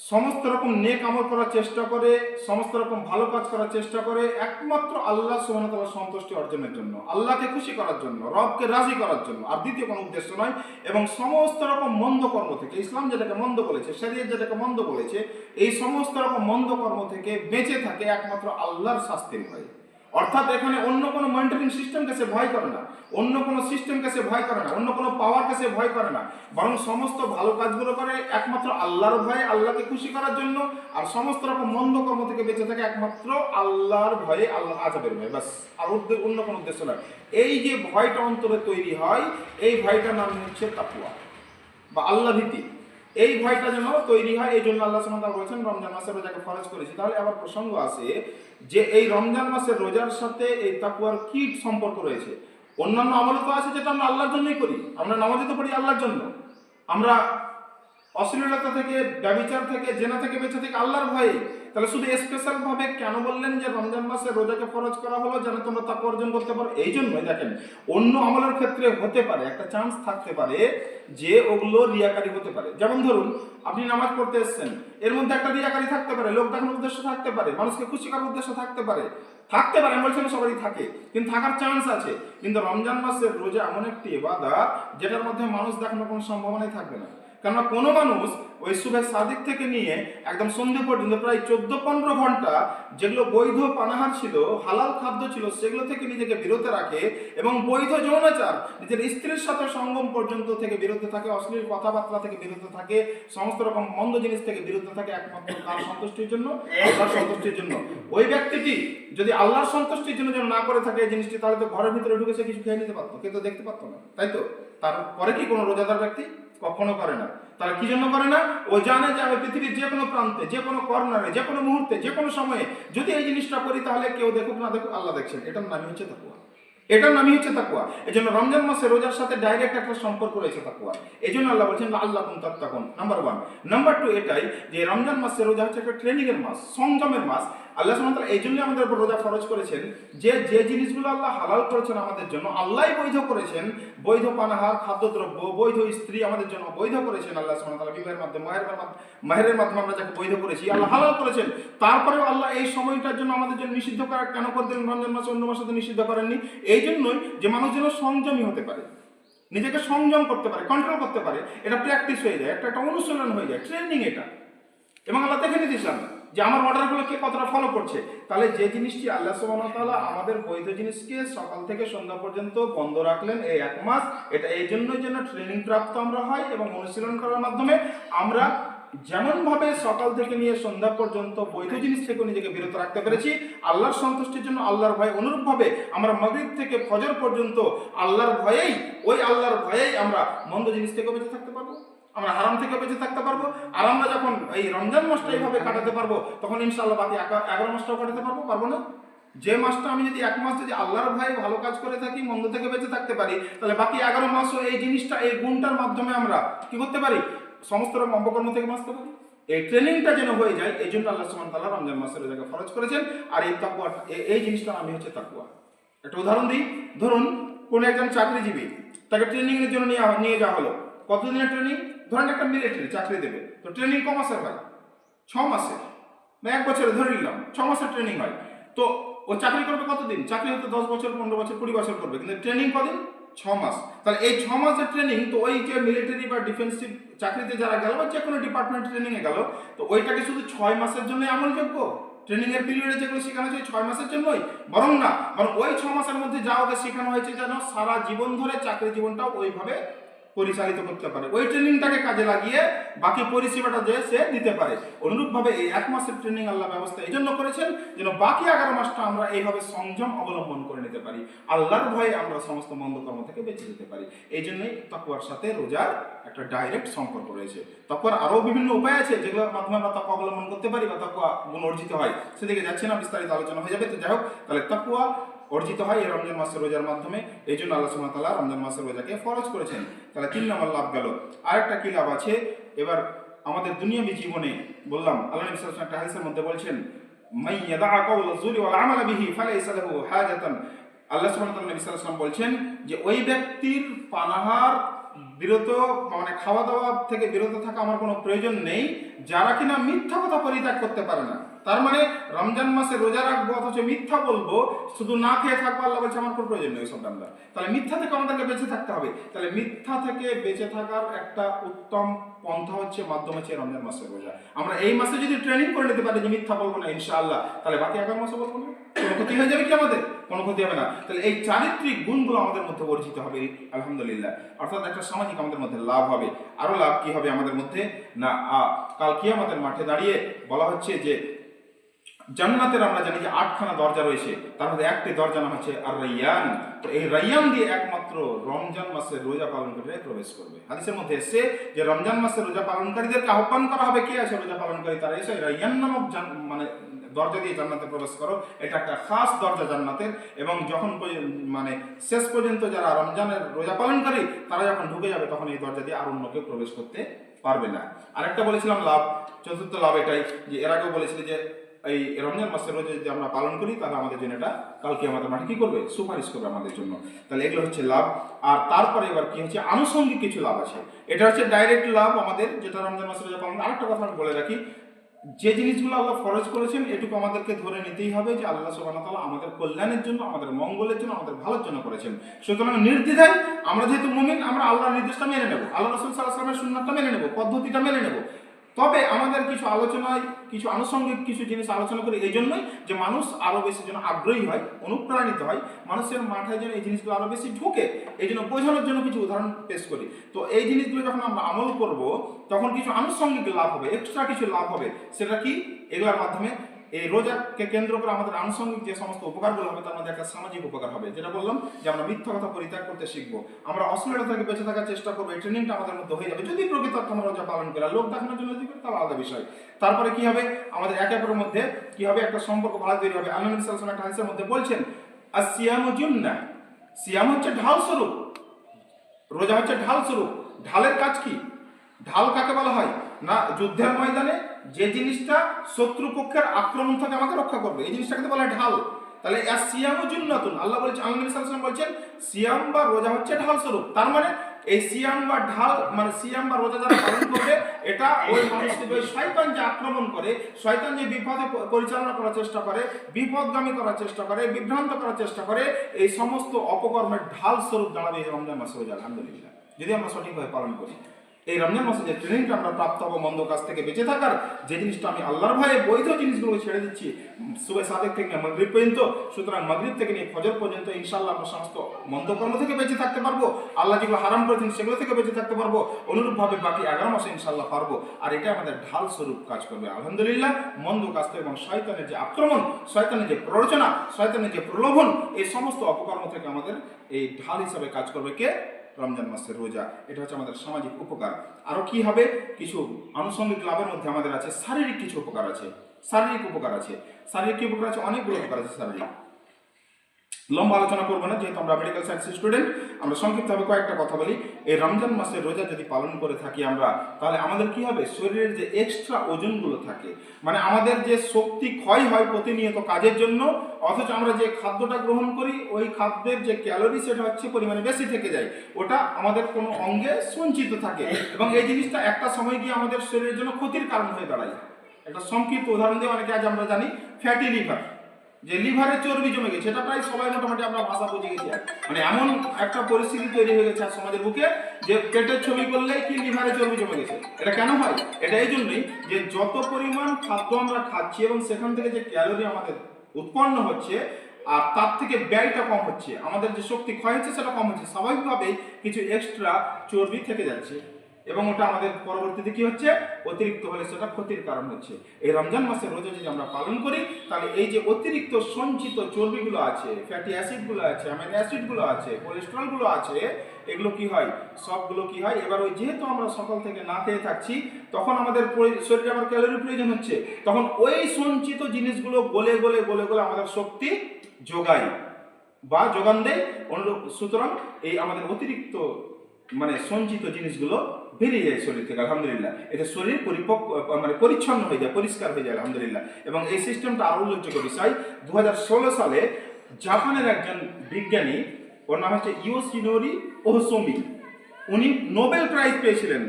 সমস্ত রকম নেক আমল করার চেষ্টা করে, সমস্ত রকম ভালো কাজ করার চেষ্টা করে একমাত্র আল্লাহ সুবহানাহু ওয়া তাআলার সন্তুষ্টি অর্জনের জন্য, আল্লাহকে খুশি করার জন্য, রবকে রাজি করার জন্য, আর দ্বিতীয় কোনো উদ্দেশ্য নয়। এবং সমস্ত রকম মন্দ কর্ম থেকে, ইসলাম যেটাকে মন্দ বলেছে, শরীয়ত যেটাকে মন্দ বলেছে, এই সমস্ত রকম মন্দ কর্ম থেকে বেঁচে থাকে একমাত্র আল্লাহর শাস্তির ভয়ে। অর্থাৎ এখানে অন্য কোনো মনিটরিং সিস্টেমকে সে ভয় করে না, অন্য কোনো সিস্টেমকে সে ভয় করে না, অন্য কোনো পাওয়ারকে সে ভয় করে না, বরং সমস্ত ভালো কাজগুলো করে একমাত্র আল্লাহর ভয়ে, আল্লাহকে খুশি করার জন্য। আর সমস্ত রকম মন্দ কর্ম থেকে বেঁচে থাকে একমাত্র আল্লাহর ভয়ে, আল্লাহ আযাবের ভয়ে, বাস। আর অন্য কোনো উদ্দেশ্য নয়। এই যে ভয়টা অন্তরে তৈরি হয়, এই ভয়টার নাম হচ্ছে তাকওয়া বা আল্লাহ ভীতি। এই ভয়টা যেন তৈরি হয়, এই জন্য আল্লাহ সুবহানাহু ওয়া তাআলা বলেছেন রমজান মাসের রোজাকে ফরজ করেছি। তাহলে আবার প্রসঙ্গ আসে যে এই রমজান মাসের রোজার সাথে এই তাকওয়ার কি সম্পর্ক রয়েছে? অন্যান্য আমল তো আছে যেটা আমরা আল্লাহর জন্যই করি। আমরা নামাজে তো পড়ি আল্লাহর জন্য, আমরা অশ্লীলতা থেকে, ব্যভিচার থেকে, জেনা থেকে বেঁচে থেকে আল্লাহর ভয়ে। তাহলে শুধু স্পেশাল ভাবে কেন বললেন যে রমজান মাসে রোজাকে ফরজ করা হলো যেন তোমরা তাকওয়া অর্জন করতে পারো? এই জন্যই দেখেন, অন্য আমলের ক্ষেত্রে হতে পারে, একটা চান্স থাকতে পারে যে ওগুলো রিয়াকারি হতে পারে। যেমন ধরুন, আপনি নামাজ পড়তে এসেছেন, এর মধ্যে একটা রিয়াকারি থাকতে পারে, লোক দেখানোর উদ্দেশ্য থাকতে পারে, মানুষকে খুশি করার উদ্দেশ্য থাকতে পারে, আমি বলছি না সবারই থাকে, কিন্তু থাকার চান্স আছে। কিন্তু রমজান মাসের রোজা এমন একটি ইবাদত যেটার মধ্যে মানুষ দেখানোর কোনো সম্ভাবনাই থাকবে না। কেননা কোনো মানুষ ওই সুবহে সাদিক থেকে নিয়ে একদম সন্ধ্যে পর্যন্ত প্রায় 14-15 ঘন্টা যেগুলো বৈধ পানাহার ছিল, হালাল খাদ্য ছিল, সেগুলো থেকে নিজেকে বিরত রাখে এবং বৈধ যৌনাচার, নিজের স্ত্রীর সাথে সঙ্গম পর্যন্ত থেকে বিরত থাকে, অশ্লীল কথাবার্তা থেকে বিরত থাকে, সমস্ত রকম মন্দ জিনিস থেকে বিরত থাকে একমাত্র কার সন্তুষ্টির জন্য? আল্লাহর সন্তুষ্টির জন্য। ওই ব্যক্তিটি যদি আল্লাহর সন্তুষ্টির জন্য যেন না করে থাকে এই জিনিসটি, তাহলে তো ঘরের ভিতরে ঢুকে সে কিছু খেয়ে নিতে পারতো, কিন্তু দেখতে পারতো না, তাই তো? তারপরে কি কোনো রোজাদার ব্যক্তি কখনো করে না। তারা কি জন্য করে না? ও জানে যে আমি পৃথিবীর যে কোনো প্রান্তে, যে কোনো কর্নারে, যে কোনো মুহূর্তে, যে কোনো সময়ে যদি এই জিনিসটা করি তাহলে কেউ দেখুক না দেখুক আল্লাহ দেখছেন। এটার নামই হচ্ছে তাকওয়া, এটার নামই হচ্ছে তাকওয়া। এই জন্য রমজান মাসে রোজার সাথে ডাইরেক্ট একটা সম্পর্ক রয়েছে তাকওয়া। এই জন্য আল্লাহ বলছেন আল্লাকুম তাত্তাকুন, নাম্বার 1। নাম্বার 2 এটাই যে রমজান মাসে রোজা হচ্ছে একটা ট্রেনিং এর মাস, সংযমের মাস। আল্লাহ সুবহানাহু ওয়া তাআলা এই জন্য আমাদের উপর রোজা ফরজ করেছেন যে যে জিনিসগুলো আল্লাহ হালাল করেছেন আমাদের জন্য, আল্লাহই বৈধ করেছেন, বৈধ পানাহার, খাদ্যদ্রব্য, বৈধ স্ত্রী আমাদের জন্য বৈধ করেছেন আল্লাহ সুবহানাহু ওয়া তাআলা, বিবাহের মাধ্যমে, মাহেরের মাধ্যমে আমরা যাকে বৈধ করেছি আল্লাহ হালাল করেছেন। তারপরেও আল্লাহ এই সময়টার জন্য আমাদের জন্য নিষিদ্ধ করা কেন করে দিলেন? রমজান মাসে অন্য মাসে তো নিষিদ্ধ করেননি। এই জন্যই যে মানুষ যেন সংযমী হতে পারে, নিজেকে সংযম করতে পারে, কন্ট্রোল করতে পারে। এটা প্র্যাকটিস হয়ে যায়, একটা অনুশীলন হয়ে যায়, ট্রেনিং এটা। এবং আল্লাহ দেখে নিতেছিলাম যে আমার অর্ডারগুলো কে কতটা ফলো করছে। তাহলে যে জিনিসটি আল্লাহ সুবহানাহু ওয়া তাআলা আমাদের বৈধ জিনিসকে সকাল থেকে সন্ধ্যা পর্যন্ত বন্ধ রাখলেন এই 1 মাস, এটা এই জন্যই যেন ট্রেনিং প্রাপ্ত আমরা হয় এবং অনুশীলন করার মাধ্যমে আমরা যেমন ভাবে সকাল থেকে নিয়ে সন্ধ্যা পর্যন্ত বৈধ জিনিস থেকে নিজেকে বিরত রাখতে পেরেছি আল্লাহর সন্তুষ্টির জন্য, আল্লাহর ভয়ে, অনুরূপভাবে আমরা মাগরিব থেকে ফজর পর্যন্ত আল্লাহর ভয়েই, ওই আল্লাহর ভয়েই আমরা মন্দ জিনিস থেকে বেঁচে থাকতে পারবো, আমরা হারাম থেকে বেঁচে থাকতে পারবো। আর আমরা যখন এই রমজান মাসটা এইভাবে কাটাতে পারবো তখন ইনশাআল্লাহ বাকি 11 মাসটাও কাটাতে পারবো, পারবো না? যে মাসটা আমি যদি 1 মাস যদি আল্লাহর ভয়ে ভালো কাজ করে থাকি, মন্দ থেকে বেঁচে থাকতে পারি, তাহলে বাকি 11 মাসও এই জিনিসটা, এই গুণটার মাধ্যমে আমরা কি করতে পারি? সমস্ত রকম অপকর্ম থেকে বাঁচতে পারি। এই ট্রেনিংটা যেন হয়ে যায়, এই জন্য আল্লাহ সুবহানাহু ওয়া তাআলা রমজান মাসের রোজাকে ফরজ করেছেন। আর এই তাকওয়া, এই জিনিসটার নামই হচ্ছে তাকওয়া। একটা উদাহরণ দিই, ধরুন কোন একজন চাকরিজীবী, তাকে ট্রেনিং এর জন্য নিয়ে যাওয়া হলো। কতদিনের ট্রেনিং? ধরেন একটা মিলিটারি চাকরি দেবে, তো ট্রেনিং ক মাসের হয়? 6 মাসের বা 1 বছরে ধরে নিলাম, 6 মাসের ট্রেনিং হয়। তো ও চাকরি করবে কতদিন? চাকরি হয়তো 10 বছর, 15 বছর, 20 বছর করবে, কিন্তু ট্রেনিং কদিন? 6 মাস। তাহলে এই 6 মাসের ট্রেনিং, তো ওই যে মিলিটারি বা ডিফেন্সিভ চাকরিতে যারা গেল বা যে কোনো ডিপার্টমেন্ট ট্রেনিং এ গেল, তো ওইটাকে শুধু 6 মাসের জন্য আমলযোগ্য? ট্রেনিং এর পিরিয়ডে যেগুলো শেখানো হয়েছে 6 মাসের জন্যই? বরং না, বরং ওই 6 মাসের মধ্যে যা ওকে শেখানো হয়েছে যেন সারা জীবন ধরে চাকরি জীবনটাও ওইভাবে পরিচালিত করতে পারে, ওই ট্রেনিংটাকে কাজে লাগিয়ে বাকি পরিষেবাটা যে সে দিতে পারে। অনুরূপভাবে এই 1 মাসের ট্রেনিং আল্লাহ ব্যবস্থা এই জন্য করেছেন যেন বাকি 11 মাসটা আমরা এইভাবে সংযম অবলম্বন করে নিতে পারি, আল্লাহর ভয়ে আমরা সমস্ত মন্দ কর্ম থেকে বেঁচে যেতে পারি। এই জন্যই তাকওয়ার সাথে রোজার একটা ডাইরেক্ট সম্পর্ক রয়েছে। তাকওয়ার আরও বিভিন্ন উপায় আছে যেগুলোর মাধ্যমে আমরা তাকওয়া অবলম্বন করতে পারি বা তাকওয়া গুণ অর্জিত হয়, সেদিকে যাচ্ছে না, বিস্তারিত আলোচনা হয়ে যাবে। তো যাই হোক, তাহলে তাকওয়া অর্জিত হয় এই রমজান মাসের রোজার মাধ্যমে। এই জন্য আল্লাহ সুবহানাহু ওয়া তাআলা রমজান মাসের রোজাকে ফরজ করেছেন। তাহলে 3 নম্বর লাভ গেল। আরেকটা কি লাভ আছে? এবার আমাদের দুনিয়াবী জীবনে বললাম, আল্লাহ নবী সাল্লাল্লাহু আলাইহি ওয়াসাল্লাম একটা হাদিসের মধ্যে বলছেন, মাই ইয়াদা কাওলা যুরি ওয়াল আমালা বিহি ফালাইসা লাহু হাজাতান। আল্লাহ সুবহানাহু ওয়া তাআলা নবী সাল্লাল্লাহু আলাইহি ওয়াসাল্লাম বলছেন যে ওই ব্যক্তির পানাহার বিরত, মানে খাওয়া দাওয়া থেকে বিরত থাকা আমার কোনো প্রয়োজন নেই, যারা কিনা মিথ্যা কথা পরিত্যাগ করতে পারে না। তার মানে রমজান মাসে রোজা রাখবো অথচ মিথ্যা বলবো, শুধু না খেয়ে থাকবো, আল্লাহ বলছে আমার কোনো প্রয়োজন নেই সব আমরা। তাহলে মিথ্যা থেকে আমাদেরকে বেঁচে থাকতে হবে। তাহলে মিথ্যা থেকে বেঁচে থাকার একটা উত্তম পন্থা হচ্ছে, মাধ্যম হচ্ছে রমজান মাসের রোজা। আমরা এই মাসে যদি ট্রেনিং করে নিতে পারি যে মিথ্যা বলবো না ইনশাআল্লাহ, তাহলে বাকি 11 মাসে বলবো না, কোনো ক্ষতি হয়ে যাবে কি আমাদের? কোনো ক্ষতি হবে না। তাহলে এই চারিত্রিক গুণগুলো আমাদের মধ্যে অর্জিত হবে আলহামদুলিল্লাহ। অর্থাৎ একটা সামাজিক আমাদের মধ্যে লাভ হবে। আরো লাভ কি হবে আমাদের মধ্যে না, কাল কিয়ামতের মাঠে দাঁড়িয়ে বলা হচ্ছে যে জান্নাতের আমরা জানি যে 8খানা দরজা রয়েছে, তার মধ্যে একটি দরজা নাম হচ্ছে আর রাইয়ান। তো এই রাইয়ান দিয়ে একমাত্র রমজান মাসের রোজা পালনকারীরা প্রবেশ করবে। হাদিসের মধ্যে এসেছে যে রমজান মাসের রোজা পালনকারীদেরকে আহ্বান করা হবে, কে আছে রোজা পালনকারী, তারা এসে রাইয়ান নামক মানে দরজা দিয়ে জান্নাতে প্রবেশ করো। এটা একটা খাস দরজা জান্নাতের। এবং যখন মানে শেষ পর্যন্ত যারা রমজানের রোজা পালনকারী তারা যখন ঢুকে যাবে, তখন এই দরজা দিয়ে আর অন্য কেউ প্রবেশ করতে পারবে না। আরেকটা বলেছিলাম লাভ, চতুর্থ লাভ এটাই যে এর আগেও বলেছিল যে এই রমজান মাসের রোজা যদি আমরা পালন করি, তাহলে আমাদের জন্য এটা কালকে আমাদের মাঠে কি করবে, সুপারিশ করবে আমাদের জন্য। তাহলে এগুলো হচ্ছে লাভ। আর তারপরে এবার কি হচ্ছে, আনুষঙ্গিক কিছু লাভ আছে। এটা হচ্ছে ডাইরেক্ট লাভ আমাদের, যেটা রমজান মাসের রোজা পালন। আরেকটা কথা আমি বলে রাখি, যে জিনিসগুলো আল্লাহ ফরজ করেছেন এটুকু আমাদেরকে ধরে নিতেই হবে যে আল্লাহ সুবহানাহু ওয়া তাআলা আমাদের কল্যাণের জন্য, আমাদের মঙ্গলের জন্য, আমাদের ভালোর জন্য করেছেন। সুতরাং নির্দ্বিধায় আমরা যেহেতু মুমিন, আমরা আল্লাহর নির্দেশটা মেনে নেব, আল্লাহ রাসূল সাল্লাল্লাহু আলাইহি ওয়াসাল্লামের সুন্নাতটা মেনে নেব, পদ্ধতিটা মেনে নেব। তবে আমাদের কিছু আলোচনায় কিছু আনুষঙ্গিক কিছু জিনিস আলোচনা করি এই জন্যই যে মানুষ আরো বেশি যেন আগ্রহী হয়, অনুপ্রাণিত হয়, মানুষের মাথায় যেন এই জিনিসগুলো আরো বেশি ঢুকে, এই জন্য বোঝানোর জন্য কিছু উদাহরণ পেশ করি। তো এই জিনিসগুলো যখন আমরা আমল করব, তখন কিছু আনুষঙ্গিক লাভ হবে, এক্সট্রা কিছু লাভ হবে। সেটা কি? এগুলোর মাধ্যমে এই রোজাকে কেন্দ্র করে আমাদের আনুষঙ্গিক যে সমস্ত উপকারগুলো হবে, তার মধ্যে একটা সামাজিক উপকার হবে। যেটা বললাম যে আমরা মিথ্যা কথা পরিত্যাগ করতে শিখবো, আমরা অশ্লীলতা থেকে বেঁচে থাকার চেষ্টা করবো। এই ট্রেনিংটা আমাদের মধ্যে হয়ে যাবে যদি প্রকৃত আমরা রোজা পালন করি। লোক দেখানোর জন্য যদি করি তাহলে আলাদা বিষয়। তারপরে কি হবে, আমাদের একে অপরের মধ্যে কি হবে, একটা সম্পর্ক ভালো তৈরি হবে। আল্লাহ নবী সাল্লাল্লাহু আলাইহি ওয়াসাল্লাম একটা হাদিসের মধ্যে বলছেন, আসিয়ামু জুন্নাহ, সিয়াম হচ্ছে ঢাল স্বরূপ, রোজা হচ্ছে ঢাল স্বরূপ। ঢালের কাজ কি? ঢাল কাকে বলা হয় না, যুদ্ধের ময়দানে যে জিনিসটা শত্রুপক্ষের আক্রমণ থেকে আমাকে রক্ষা করবে, এই জিনিসটাকে বলা হয় ঢাল। তাহলে সিয়ামু জুন্নাতুন, আল্লাহ বলছেন, আল্লাহ নবী সাল্লাল্লাহু আলাইহি ওয়াসাল্লাম বলছেন সিয়াম বা রোজা হচ্ছে ঢাল স্বরূপ। তার মানে এই সিয়াম বা ঢাল, মানে সিয়াম বা রোজা যারা পালন করবে, এটা ওই মানুষকে, ওই শয়তান যে আক্রমণ করে, শয়তান যে বিপদে পরিচালনা করার চেষ্টা করে, বিপদগামী করার চেষ্টা করে, বিভ্রান্ত করার চেষ্টা করে, এই সমস্ত অপকর্মের ঢাল স্বরূপ দাঁড়াবে এই রমজান মাসে রোজা আলহামদুলিল্লাহ, যদি আমরা সঠিকভাবে পালন করি। এই রমজান মাসে যে ট্রেনিংটা আমরা প্রাপ্ত হবো মন্দ কাজ থেকে বেঁচে থাকার, যে জিনিসটা আমি আল্লাহর ভয়ে বৈধ জিনিসগুলো ছেড়ে দিচ্ছি সুবহ সাদেক থেকে মাগরিব পর্যন্ত, সুতরাং মাগরিব থেকে নিয়ে ফজর পর্যন্ত ইনশাআল্লাহ আমরা সমস্ত মন্দ কর্ম থেকে বেঁচে থাকতে পারবো। আল্লাহ যেগুলো হারাম করেছেন সেগুলো থেকে বেঁচে থাকতে পারবো। অনুরূপভাবে বাকি 11 মাসে ইনশাআল্লাহ পারবো। আর এটা আমাদের ঢাল স্বরূপ কাজ করবে আলহামদুলিল্লাহ। মন্দ কাজ থেকে এবং শয়তানের যে আক্রমণ, শয়তানের যে প্ররোচনা, শয়তানের যে প্রলোভন, এই সমস্ত অপকর্ম থেকে আমাদের এই ঢাল হিসাবে কাজ করবে কে? রমজান মাসের রোজা। এটা হচ্ছে আমাদের সামাজিক উপকার। আরো কি হবে, কিছু আনুষঙ্গিক লাভের মধ্যে আমাদের আছে শারীরিক কিছু উপকার আছে। শারীরিক উপকার আছে, শারীরিক কি উপকার আছে? অনেকগুলো উপকার আছে শারীরিক। লম্বা আলোচনা করবো না, যেহেতু আমরা মেডিকেল সায়েন্সের স্টুডেন্ট। আমরা সংক্ষিপ্তভাবে কয়েকটা কথা বলি। এই রমজান মাসের রোজা যদি পালন করে থাকি আমরা, তাহলে আমাদের কি হবে, শরীরের যে এক্সট্রা ওজনগুলো থাকে, মানে আমাদের যে শক্তি ক্ষয় হয় প্রতিনিয়ত কাজের জন্য, অথচ আমরা যে খাদ্যটা গ্রহণ করি ওই খাদ্যের যে ক্যালোরি সেটা হচ্ছে পরিমাণে বেশি থেকে যায়, ওটা আমাদের কোনো অঙ্গে সঞ্চিত থাকে এবং এই জিনিসটা একটা সময় গিয়ে আমাদের শরীরের জন্য ক্ষতির কারণ হয়ে দাঁড়ায়। একটা সংক্ষিপ্ত উদাহরণ দিয়ে, অনেকে আজ আমরা জানি ফ্যাটি লিভার, যে লিভারে চর্বি জমে গেছে, এটা প্রায় সবাই মোটামুটি আমরা ভাষা বুঝে গেছি। মানে এমন একটা পরিস্থিতি তৈরি হয়ে গেছে সমাজের বুকে যে পেটের ছবি করলেই কি লিভারে চর্বি জমে গেছে। এটা কেন হয়? এটা এই জন্যই যে যত পরিমাণ খাদ্য আমরা খাচ্ছি এবং সেখান থেকে যে ক্যালোরি আমাদের উৎপন্ন হচ্ছে আর তার থেকে ব্যয়টা কম হচ্ছে, আমাদের যে শক্তি ক্ষয় হচ্ছে সেটা কম হচ্ছে, স্বাভাবিকভাবেই কিছু এক্সট্রা চর্বি থেকে যাচ্ছে এবং ওটা আমাদের পরবর্তীতে কি হচ্ছে, অতিরিক্ত হলে সেটা ক্ষতির কারণ হচ্ছে। এই রমজান মাসের রোজা যদি আমরা পালন করি, তাহলে এই যে অতিরিক্ত সঞ্চিত চর্বিগুলো আছে, ফ্যাটি অ্যাসিডগুলো আছে, অ্যামাইনো অ্যাসিডগুলো আছে, কোলেস্টেরলগুলো আছে, এগুলো কি হয়, সবগুলো কি হয়, এবার ওই যেহেতু আমরা সকাল থেকে না খেয়ে থাকছি, তখন আমাদের শরীরে আবার ক্যালোরির প্রয়োজন হচ্ছে, তখন ওই সঞ্চিত জিনিসগুলো গলে গলে গলে গলে আমাদের শক্তি যোগায় বা যোগান দেয়। সুতরাং এই আমাদের অতিরিক্ত মানে সঞ্চিত জিনিসগুলো বেরিয়ে যায় শরীর থেকে আলহামদুলিল্লাহ। এতে শরীর মানে পরিচ্ছন্ন হয়ে যায়, পরিষ্কার হয়ে যায় আলহামদুলিল্লাহ। এবং এই সিস্টেমটা আরো উল্লেখযোগ্য বিষয়, 2016 সালে জাপানের একজন বিজ্ঞানী, ওর নাম হচ্ছে ইয়োশিনোরি ওহসোমি, উনি নোবেল প্রাইজ পেয়েছিলেন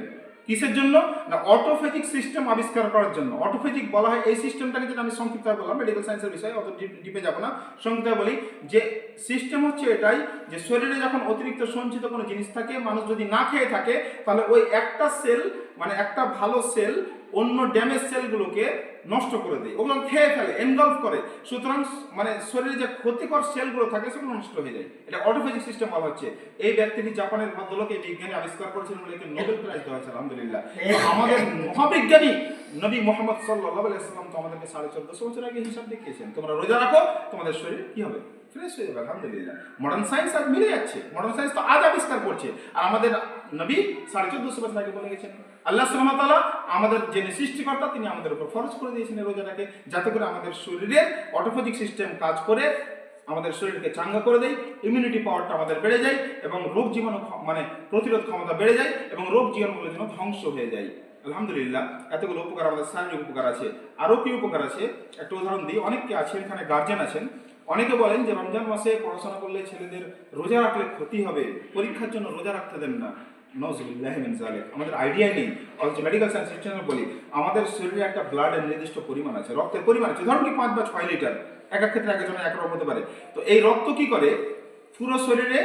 কিসের জন্য? না অটোফেজিক সিস্টেম আবিষ্কার করার জন্য। অটোফেজিক বলা হয় এই সিস্টেমটাকে, যেটা আমি সংক্ষিপ্ত বললাম, মেডিকেল সায়েন্সের বিষয়ে অত ডিপে যাব না, সংক্ষিপ্ত বলি যে সিস্টেম হচ্ছে এটাই যে শরীরে যখন অতিরিক্ত সঞ্চিত কোনো জিনিস থাকে, মানুষ যদি না খেয়ে থাকে, তাহলে ওই একটা সেল, মানে একটা ভালো সেল অন্য ড্যামেজ সেলগুলোকে নষ্ট করে দেয়, ওগুলো খেয়ে ফেলে, এনগলফ করে। সুতরাং মানে শরীরে যে ক্ষতিকর সেলগুলো থাকে সেগুলো নষ্ট হয়ে যায়। এটা অটোফেজিক সিস্টেম বলা হচ্ছে। এই ব্যক্তিটি জাপানের ভদ্রলোক, এই বিজ্ঞানী আবিষ্কার করেছিলেন বলে একে নোবেল প্রাইজ দেওয়া হয়েছে, আলহামদুলিল্লাহ। আমাদের মহাবিজ্ঞানী নবী মুহাম্মদ সাল্লাল্লাহু আলাইহি ওয়াসাল্লাম তো আমাদেরকে 1450 বছর আগে হিসাব দেখিয়েছেন, তোমরা রোজা রাখো, তোমাদের শরীর কি হবে? ফ্রেশ হয়ে যাবে, আলহামদুলিল্লাহ। মডার্ন সায়েন্স আজ মিলে যাচ্ছে, মডার্ন সায়েন্স তো আজ আবিষ্কার করছে, আর আমাদের নবী 1450 বছর আগে বলে গেছেন। আল্লাহ সুবহানাহু ওয়া তাআলা আমাদের যিনি সৃষ্টিকর্তা, তিনি আমাদের উপর ফরজ করে দিয়েছেন এই রোজাটাকে, যাতে করে আমাদের শরীরের অটোফেজিক সিস্টেম কাজ করে আমাদের শরীরকে চাঙ্গা করে দেয়, ইমিউনিটি পাওয়ারটা আমাদের বেড়ে যায়, এবং রোগ জীবাণু মানে প্রতিরোধ ক্ষমতা বেড়ে যায়, এবং রোগ জীবাণুগুলো যেন ধ্বংস হয়ে যায়। আলহামদুলিল্লাহ, এতগুলো উপকার আমাদের শারীরিক উপকার আছে। আরও কি উপকার আছে একটা উদাহরণ দিই। অনেকে আছে এখানে গার্জেন আছেন, অনেকে বলেন যে রমজান মাসে পড়াশোনা করলে ছেলেদের রোজা রাখলে ক্ষতি হবে, পরীক্ষার জন্য রোজা রাখতে দেন না। নওজুবিল্লাহি মিন যালিক। আমাদের আইডিয়াই নেই। অথচ মেডিকেল সায়েন্স সেকশনে বলি আমাদের শরীরে একটা ব্লাডের নির্দিষ্ট পরিমাণ আছে, রক্তের পরিমাণ আছে, ধরুন কি 5 বা 6 লিটার, এক এক ক্ষেত্রে একজনের একরকম হতে পারে। তো এই রক্ত কি করে? পুরো শরীরে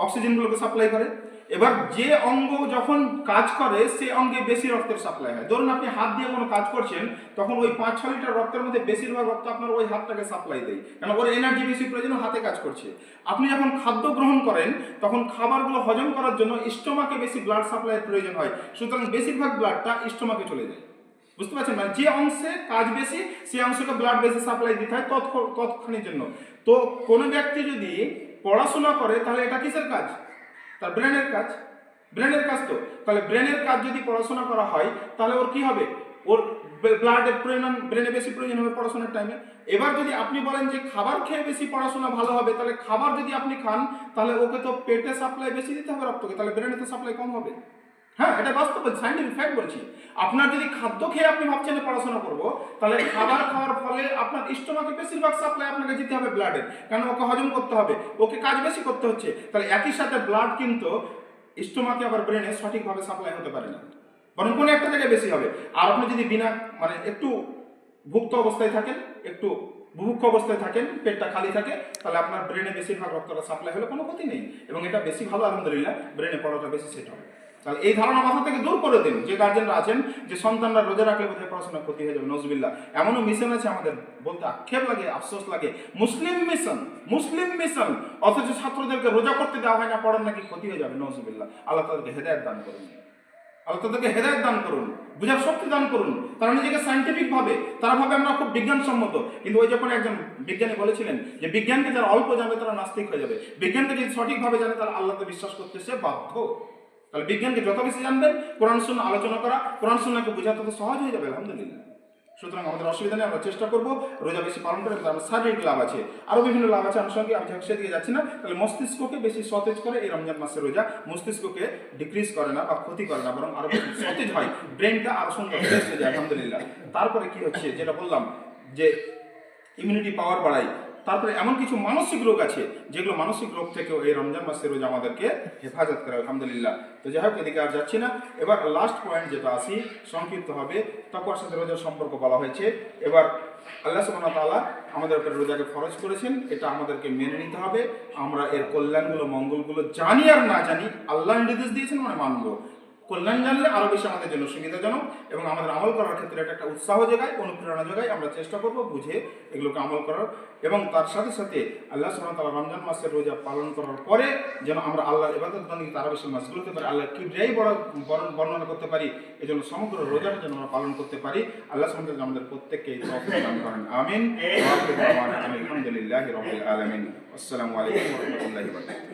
অক্সিজেনগুলোকে সাপ্লাই করে। এবার যে অঙ্গ যখন কাজ করে সেই অঙ্গে বেশি রক্তের সাপ্লাই হয়। ধরুন আপনি হাত দিয়ে কোনো কাজ করছেন, তখন ওই 5-6 লিটার রক্তের মধ্যে বেশিরভাগ রক্ত আপনার ওই হাতটাকে সাপ্লাই দেয়, কারণ ওর এনার্জি বেশি প্রয়োজন, হাতে কাজ করছে। আপনি যখন খাদ্য গ্রহণ করেন, তখন খাবারগুলো হজম করার জন্য স্টোমাকে বেশি ব্লাড সাপ্লাইয়ের প্রয়োজন হয়, সুতরাং বেশিরভাগ ব্লাডটা স্টোমাকে চলে যায়। বুঝতে পারছেন? মানে যে অংশে কাজ বেশি সেই অংশকে ব্লাড বেশি সাপ্লাই দিতে হয় তৎক্ষণের জন্য। তো কোনো ব্যক্তি যদি পড়াশোনা করে, তাহলে এটা কিসের কাজ? তার ব্রেনের কাজ, ব্রেনের কাজ। তো তাহলে ব্রেনের কাজ যদি পড়াশোনা করা হয়, তাহলে ওর কি হবে? ওর ব্লাডের প্রয়োজন, ব্রেনে বেশি প্রয়োজন হবে পড়াশোনার টাইমে। এবার যদি আপনি বলেন যে খাবার খেয়ে বেশি পড়াশোনা ভালো হবে, তাহলে খাবার যদি আপনি খান, তাহলে ওকে তো পেটে সাপ্লাই বেশি দিতে হবে রক্তকে, তাহলে ব্রেনে তো সাপ্লাই কম হবে। হ্যাঁ, এটা বাস্তব, সাইন্টিফিক ফ্যাক্ট বলছি। আপনার যদি খাদ্য খেয়ে আপনি ভাবছেন পড়াশোনা করবো, তাহলে খাবার খাওয়ার ফলে আপনার স্টোমাকে বেশিরভাগ সাপ্লাই আপনাকে দিতে হবে ব্লাডের, কারণ ওকে হজম করতে হবে, ওকে কাজ বেশি করতে হচ্ছে। তাহলে একই সাথে ব্লাড কিন্তু স্টোমাকে আবার ব্রেনে সঠিকভাবে সাপ্লাই হতে পারে না, বরং কোনো একটা জায়গায় বেশি হবে। আর আপনি যদি বিনা মানে একটু ভুক্ত অবস্থায় থাকেন, একটু বুভুক্ষ অবস্থায় থাকেন, পেটটা খালি থাকে, তাহলে আপনার ব্রেনে বেশিরভাগ রক্তটা সাপ্লাই হলে কোনো ক্ষতি নেই, এবং এটা বেশি ভালো, আলহামদুলিল্লাহ, ব্রেনে পড়াটা বেশি সেট হবে। তাহলে এই ধারণা মাথা থেকে দূর করে দিন যে গার্জেনরা আছেন যে সন্তানরা রোজা রাখলে বোধহয় পড়াশোনা ক্ষতি হয়ে যাবে, নজবিল্লাহ। এমনও মিশন আছে আমাদের, বলতে আক্ষেপ লাগে, আফসোস লাগে, মুসলিম মিশন, অথচ ছাত্রদেরকে রোজা করতে দেওয়া হয় না, পড়ার নাকি ক্ষতি হয়ে যাবে, নজবিল্লাহ। আল্লাহ তাদেরকে হেদায়েত দান করুন, আল্লাহ তাদেরকে হেদায়েত দান করুন, বুঝার শক্তি দান করুন। তারা নিজেকে সায়েন্টিফিক ভাবে, তারা ভাবে আমরা খুব বিজ্ঞানসম্মত, কিন্তু ওই যখন একজন বিজ্ঞানী বলেছিলেন যে বিজ্ঞানকে যারা অল্প জানবে তারা নাস্তিক হয়ে যাবে, বিজ্ঞানকে যদি সঠিকভাবে জানে তারা আল্লাহকে বিশ্বাস করতে সে বাধ্য। তাহলে বিজ্ঞানকে যত বেশি জানবেন, কোরআন সুন্নাহ আলোচনা করা, কোরআন সুন্নাহকে বোঝা তত সহজ হয়ে যাবে, আলহামদুলিল্লাহ। সুতরাং আমাদের অসুবিধা নেই, আমরা চেষ্টা করবো রোজা বেশি পালন করে, আমার শারীরিক লাভ আছে, আরও বিভিন্ন লাভ আছে আনুষঙ্গিক, আমি সেদিকে যাচ্ছি না। তাহলে মস্তিষ্ককে বেশি সতেজ করে এই রমজান মাসের রোজা, মস্তিষ্ককে ডিক্রিজ করে না বা ক্ষতি করে না, বরং আরও বেশি সতেজ হয়, ব্রেনটা আরও সুন্দর ফ্রেশ হয়ে যায়, আলহামদুলিল্লাহ। তারপরে কি হচ্ছে, যেটা বললাম যে ইমিউনিটি পাওয়ার বাড়ায়। তারপরে এমন কিছু মানসিক রোগ আছে যেগুলো মানসিক রোগ থেকেও এই রমজান মাসের রোজা আমাদেরকে হেফাজত করে, আলহামদুলিল্লাহ। তো যাই হোক, এদিকে আর যাচ্ছি না। এবার লাস্ট পয়েন্ট যেটা আসি, সংক্ষিপ্ত হবে, তাকওয়ার সাথে রোজার সম্পর্ক বলা হয়েছে। এবার আল্লাহ সুবহানাহু ওয়া তাআলা আমাদের উপরে রোজাকে ফরজ করেছেন, এটা আমাদেরকে মেনে নিতে হবে। আমরা এর কল্যাণগুলো, মঙ্গলগুলো জানি আর না জানি, আল্লাহ নির্দেশ দিয়েছেন মানে মানব। কল্যাণ জানলে আরও বেশি আমাদের জন্য সুবিধাজনক, এবং আমাদের আমল করার ক্ষেত্রে এটা একটা উৎসাহ জায়গায়, অনুপ্রেরণা জায়গায়। আমরা চেষ্টা করব বুঝে এগুলোকে আমল করার, এবং তার সাথে সাথে আল্লাহ সুবহানাহু ওয়া তাআলা রমজান মাসের রোজা পালন করার পরে যেন আমরা আল্লাহর ইবাদত বন্দেগী তারা বেশি মাসগুলো হতে পারি, আল্লাহর কিবরিয়াই বর্ণনা করতে পারি, এই জন্য সমগ্র রোজাটা যেন আমরা পালন করতে পারি। আল্লাহ সুবহানাহু ওয়া তাআলা আমাদের প্রত্যেককে এই তৌফিক দান করেন, আমিন। আলহামদুলিল্লাহি রাব্বিল আলামিন। আসসালামু আলাইকুম ওয়া রাহমাতুল্লাহি ওয়া বারাকাতুহু।